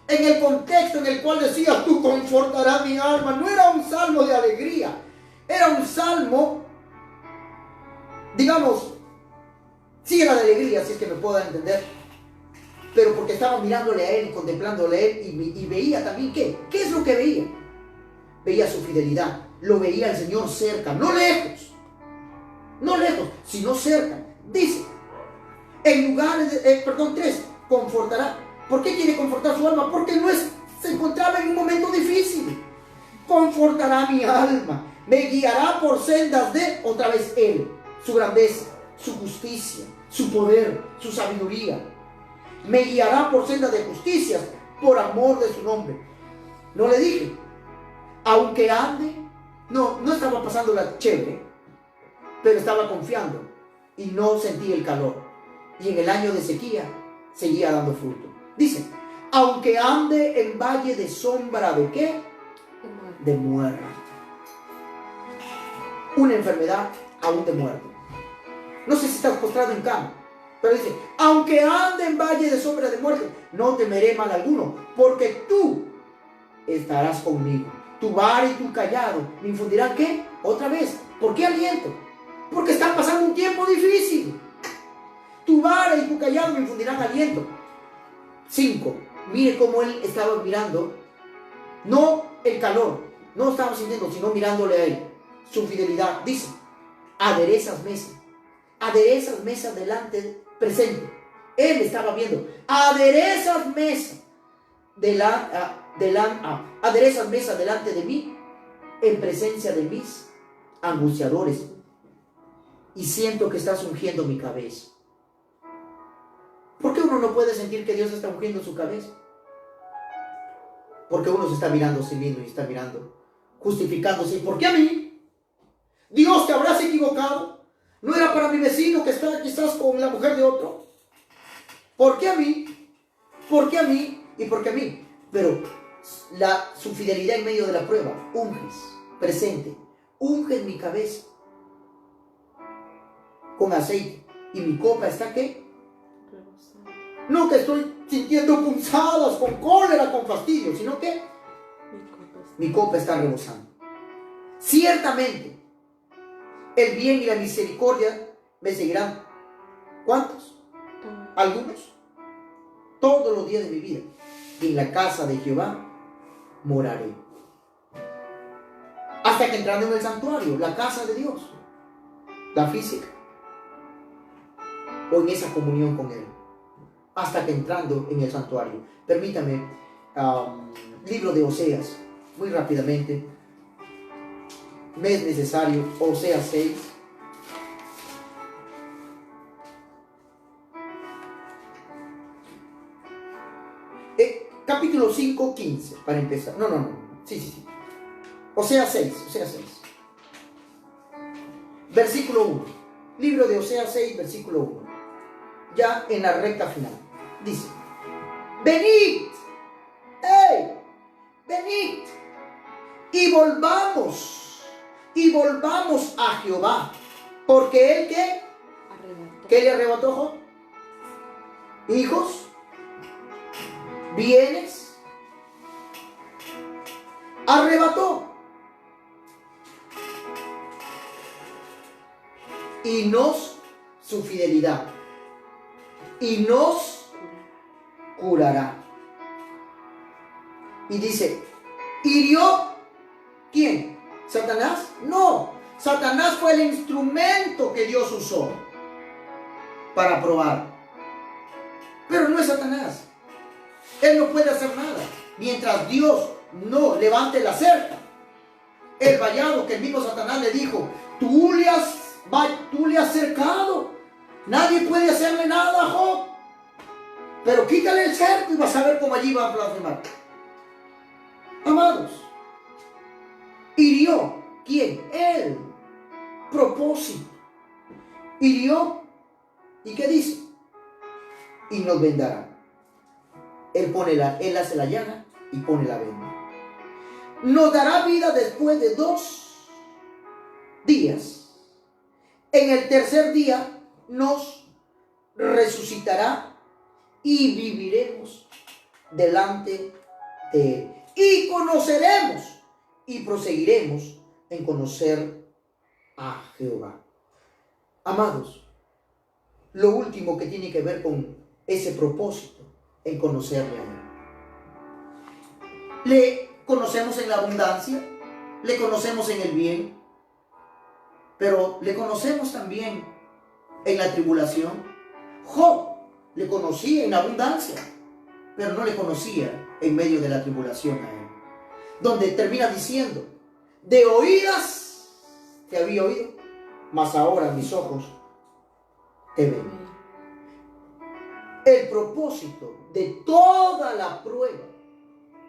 en el contexto en el cual decía, tú confortarás mi alma. No era un salmo de alegría, era un salmo, digamos, sí era de alegría, si es que me puedo entender, pero porque estaba mirándole a él y contemplándole a él y veía también ¿qué es lo que veía? Veía su fidelidad, lo veía el Señor cerca, no lejos, sino cerca. Dice, en lugares, 3, confortará. ¿Por qué quiere confortar su alma? Porque se encontraba en un momento difícil. Confortará mi alma, me guiará por sendas de, otra vez Él, su grandeza, su justicia, su poder, su sabiduría. Me guiará por sendas de justicia, por amor de su nombre. No le dije, aunque ande, no estaba pasando la chévere, pero estaba confiando y no sentí el calor. Y en el año de sequía seguía dando fruto. Dice, aunque ande en valle de sombra de ¿qué? De muerte. Una enfermedad aún de muerte. No sé si estás postrado en cama, pero dice, aunque ande en valle de sombra de muerte, no temeré mal alguno, porque tú estarás conmigo. Tu vara y tu callado me infundirán ¿qué? Otra vez. ¿Por qué aliento? Porque están pasando un tiempo difícil. Tu vara y tu callado me infundirán aliento. 5. Mire cómo él estaba mirando. No el calor, no estaba sintiendo, sino mirándole a él. Su fidelidad. Dice, aderezas mesas delante, presente. Él estaba viendo, aderezas mesas delante de mí, en presencia de mis angustiadores. Y siento que estás ungiendo mi cabeza. ¿Por qué uno no puede sentir que Dios está ungiendo su cabeza? Porque uno se está mirando a sí mismo y está mirando, justificándose. ¿Por qué a mí? Dios, ¿te habrás equivocado? ¿No era para mi vecino que está quizás con la mujer de otro? ¿Por qué a mí? ¿Por qué a mí? ¿Y por qué a mí? Pero su fidelidad en medio de la prueba, unges, presente, unges mi cabeza con aceite. ¿Y mi copa está qué? No que estoy sintiendo punzadas, con cólera, con fastidio, sino que mi copa está rebosando. Ciertamente, el bien y la misericordia me seguirán. ¿Cuántos? ¿Algunos? Todos los días de mi vida. Y en la casa de Jehová moraré. Hasta que entrando en el santuario, la casa de Dios, la física, o en esa comunión con Él. Hasta que entrando en el santuario. Permítame, libro de Oseas, muy rápidamente. Me es necesario, Oseas 6. Capítulo 5, 15, para empezar. No. Sí. Oseas 6. Versículo 1. Libro de Oseas 6, versículo 1. Ya en la recta final. Dice, venid, venid, y volvamos a Jehová, porque Él ¿qué le arrebató, Job? Hijos, bienes, arrebató, y nos, su fidelidad, y nos curará. Y dice, ¿hirió quién? ¿Satanás? No, Satanás fue el instrumento que Dios usó para probar. Pero no es Satanás. Él no puede hacer nada mientras Dios no levante la cerca. El vallado que el mismo Satanás le dijo, tú le has cercado. Nadie puede hacerle nada a Job. Pero quítale el cerco y vas a ver cómo allí va a blasfemar. Amados, hirió. ¿Quién? Él. Propósito. Hirió. ¿Y qué dice? Y nos vendará. Él hace la llaga y pone la venda. Nos dará vida después de 2 días. En el tercer día nos resucitará y viviremos delante de Él. Y conoceremos y proseguiremos en conocer a Jehová. Amados, lo último que tiene que ver con ese propósito, en conocerle a Él. Le conocemos en la abundancia, le conocemos en el bien, pero le conocemos también en la tribulación. Job le conocía en la abundancia, pero no le conocía en medio de la tribulación a Él. Donde termina diciendo, de oídas te había oído, mas ahora mis ojos te ven. El propósito de toda la prueba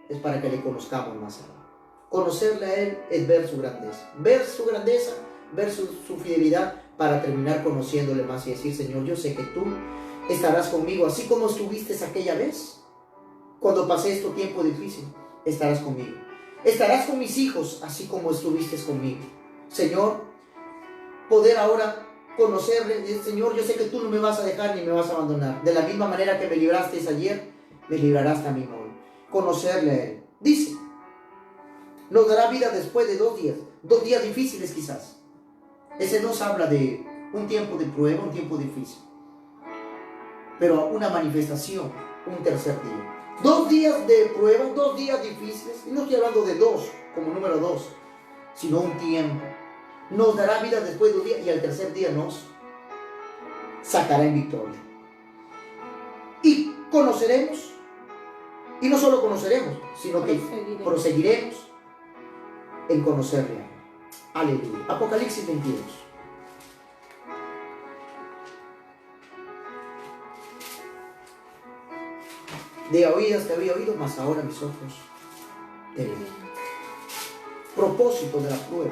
es para que le conozcamos más a Él. Conocerle a Él es ver su grandeza, ver su fidelidad, para terminar conociéndole más y decir, Señor, yo sé que tú estarás conmigo, así como estuviste aquella vez, cuando pasé este tiempo difícil, estarás conmigo. Estarás con mis hijos, así como estuviste conmigo. Señor, poder ahora conocerle, Señor, yo sé que tú no me vas a dejar ni me vas a abandonar. De la misma manera que me libraste ayer, me librarás también hoy. Conocerle a Él. Dice, nos dará vida después de 2 días difíciles quizás. Ese nos habla de un tiempo de prueba, un tiempo difícil, pero una manifestación, un tercer día. 2 días de prueba, 2 días difíciles, y no estoy hablando de 2 como número 2, sino un tiempo. Nos dará vida después de 2 días y al tercer día nos sacará en victoria. Y conoceremos, y no solo conoceremos, sino que proseguiremos en conocerle a Él. Aleluya. Apocalipsis 22. De oídas te había oído, mas ahora mis ojos te ven. Propósito de la prueba.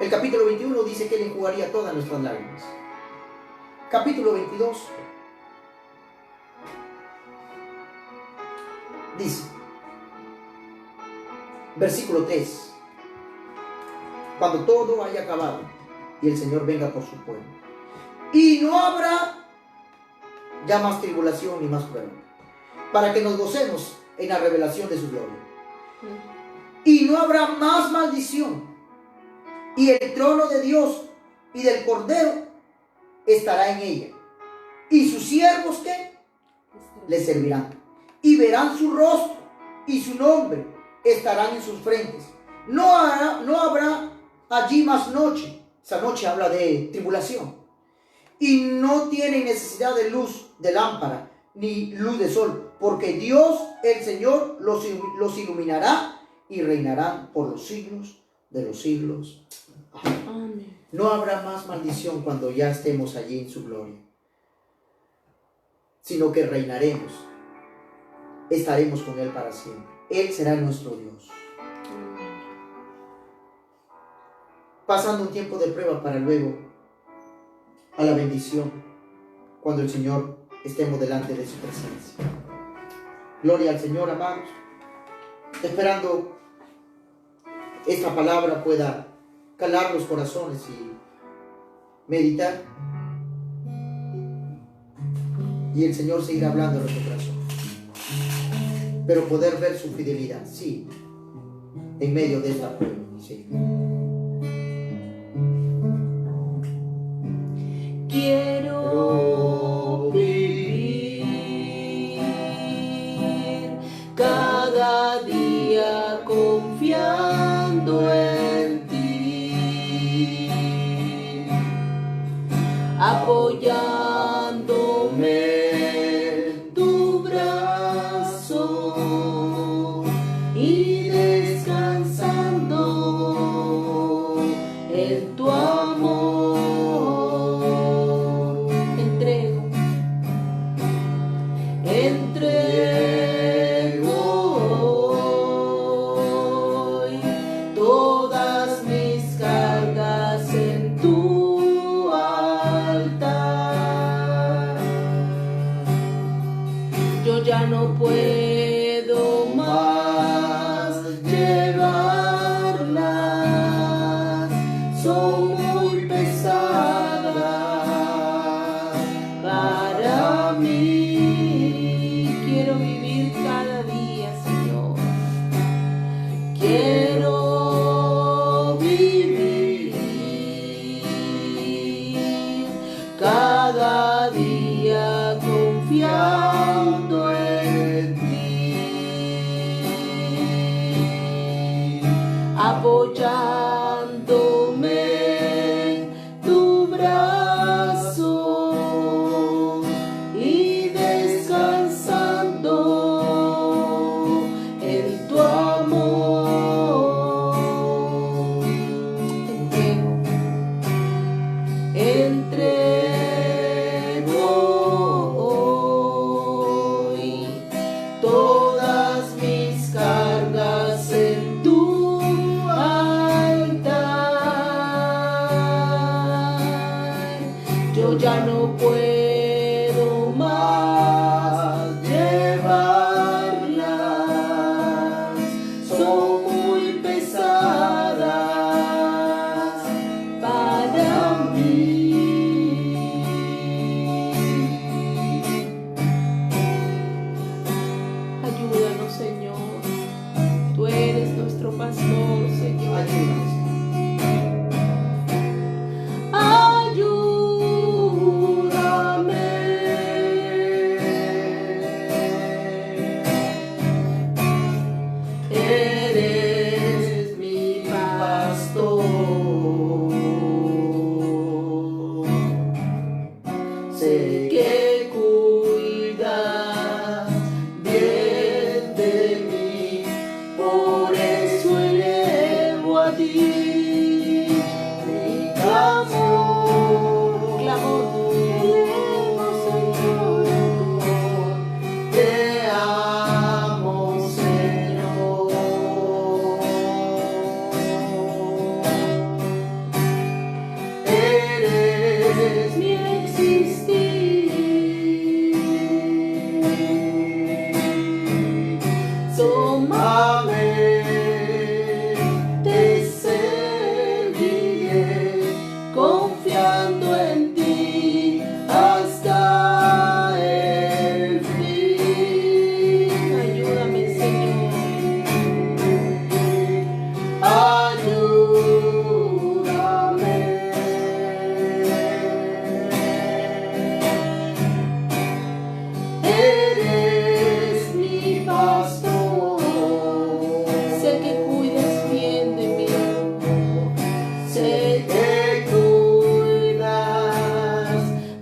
El capítulo 21 dice que Él enjugaría todas nuestras lágrimas. Capítulo 22 dice, versículo 3, cuando todo haya acabado y el Señor venga por su pueblo, y no habrá ya más tribulación ni más prueba, para que nos gocemos en la revelación de su gloria. Y no habrá más maldición, y el trono de Dios y del Cordero estará en ella, y sus siervos ¿qué? Le servirán, y verán su rostro, y su nombre estarán en sus frentes. No habrá allí más noche. Esa noche habla de tribulación. Y no tienen necesidad de luz de lámpara, ni luz de sol, porque Dios, el Señor, los iluminará y reinarán por los siglos de los siglos. Amén. No habrá más maldición cuando ya estemos allí en su gloria, sino que reinaremos, estaremos con Él para siempre. Él será nuestro Dios. Pasando un tiempo de prueba para luego a la bendición, cuando el Señor estemos delante de su presencia. Gloria al Señor, amados. Esperando esta palabra pueda calar los corazones y meditar, y el Señor seguirá hablando en nuestro corazón. Pero poder ver su fidelidad, sí, en medio de esta prueba, sí. Quiero vivir cada día confiando en ti, apoyándome en tu brazo y descansando en tu amor. Entrego hoy todas mis cargas en tu altar. Yo ya no puedo más nuestro pastor, Señor. Ayúdanos. Eres mi pastor, sé que cuidas bien de mí, por eso elevo a ti mi clamor, elevo, Señor, te amo, Señor. Eres mi existir. Tómame, te serviré, confiando en ti hasta el fin. Ayúdame, Señor. Ayúdame. Eres mi pastor. Sé que cuidas bien de mí. Sé que cuidas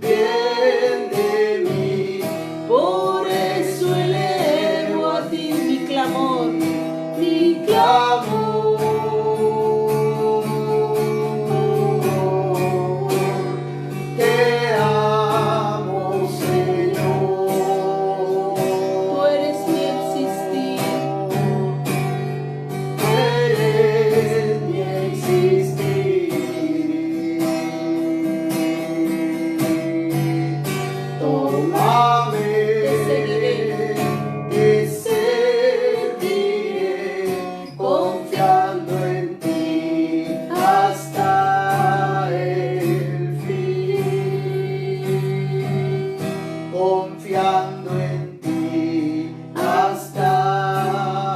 bien de mí. Por eso elevo a ti mi clamor, mi clamor. Te amo, Señor. Tú eres mi existir. Eres mi existir. Tómame, te serviré, confiando en ti hasta el fin. Confiando en ti hasta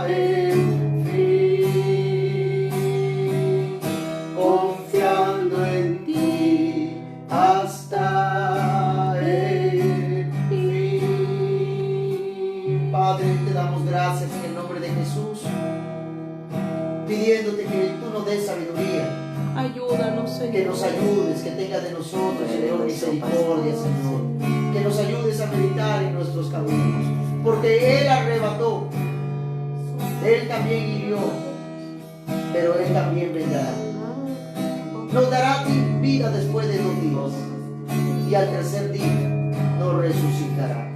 el fin. Confiando en ti hasta el fin. Padre, te damos gracias en el nombre de Jesús, pidiéndote que tú nos des sabiduría, Ayúdanos, Señor. que nos ayudes, que tengas de nosotros, Señor, misericordia, Señor. Que nos ayudes a meditar en nuestros caminos, porque Él arrebató, Él también hirió, pero Él también vendrá. Nos dará vida después de 2 días, y al tercer día nos resucitará.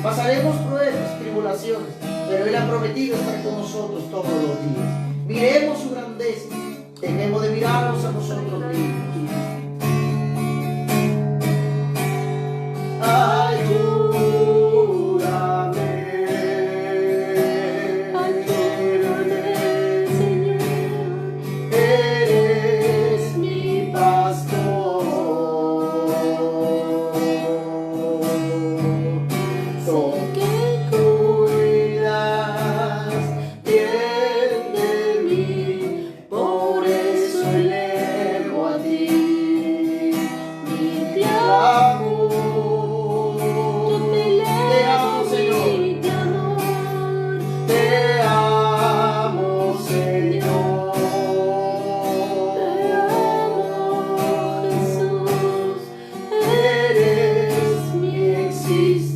Pasaremos pruebas, tribulaciones, pero Él ha prometido estar con nosotros todos los días. Miremos su grandeza, dejemos de mirarnos a nosotros mismos. Ayúdame, ayúdame, Señor. Eres mi pastor. Sé que cuidas bien de mí, por eso elevo a ti mi clamor. Te amo, Señor. Te amo, Señor. Te amo, Jesús. Eres mi existir.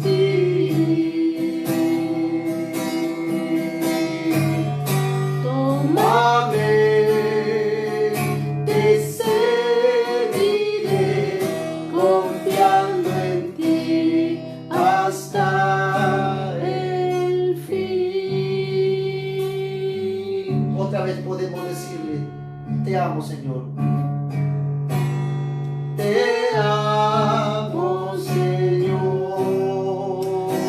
Tómame, te serviré, confiando en ti hasta el fin. Otra vez podemos decirle, te amo, Señor. Te amo, Señor.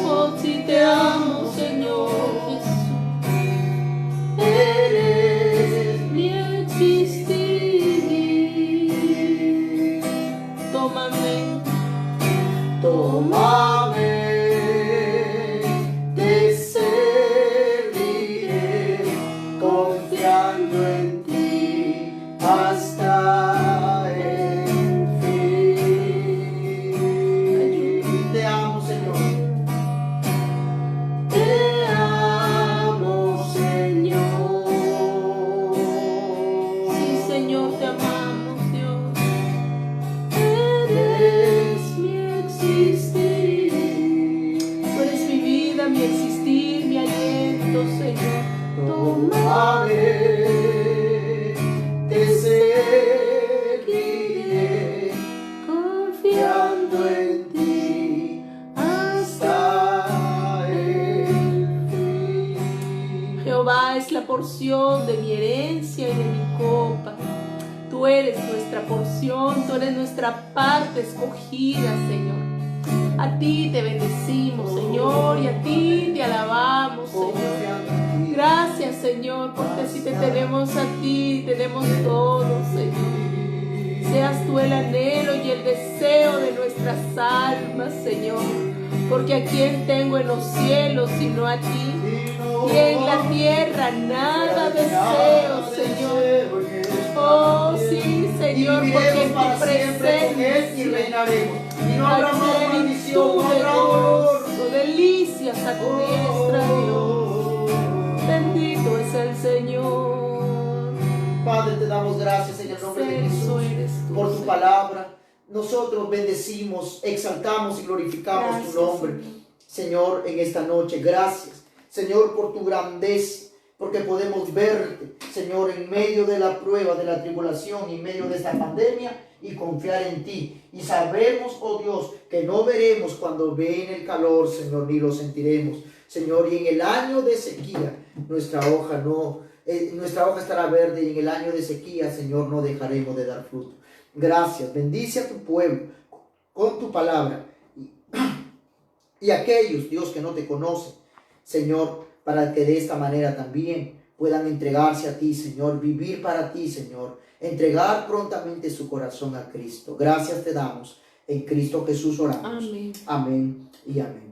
Oh, sí, te amo, Señor Jesús. Eres mi existir. Tómame, tómame, te serviré, confiando tómame, te seguiré, confiando en ti hasta el fin. Jehová es la porción de mi herencia y de mi copa. Tú eres nuestra porción, tú eres nuestra parte escogida, Señor. A ti te bendecimos, Señor, y a ti te alabamos, Señor. Gracias, Señor, porque si te tenemos a ti, tenemos todo, Señor. Seas tú el anhelo y el deseo de nuestras almas, Señor. Porque a quien tengo en los cielos sino a ti, y en la tierra nada deseo, Señor. Oh, sí, Señor, porque en tu presencia y reinaremos. Y no habrá más maldición, no habrá dolor. Delicias a tu diestra, Dios. Bendito es el Señor. Padre, te damos gracias en el nombre de Excelso Jesús eres tú, por tu Señor. palabra. Nosotros bendecimos, exaltamos y glorificamos Gracias, tu nombre, Señor, en esta noche. Gracias, Señor, por tu grandeza, porque podemos verte, Señor, en medio de la prueba, de la tribulación, en medio de esta pandemia, y confiar en ti. Y sabemos, oh Dios, que no veremos cuando viene el calor, Señor, ni lo sentiremos, Señor. Y en el año de sequía, nuestra hoja estará verde, y en el año de sequía, Señor, no dejaremos de dar fruto. Gracias, bendice a tu pueblo con tu palabra. Y aquellos, Dios, que no te conocen, Señor, para que de esta manera también puedan entregarse a ti, Señor, vivir para ti, Señor, entregar prontamente su corazón a Cristo. Gracias te damos, en Cristo Jesús oramos. Amén. Amén y amén.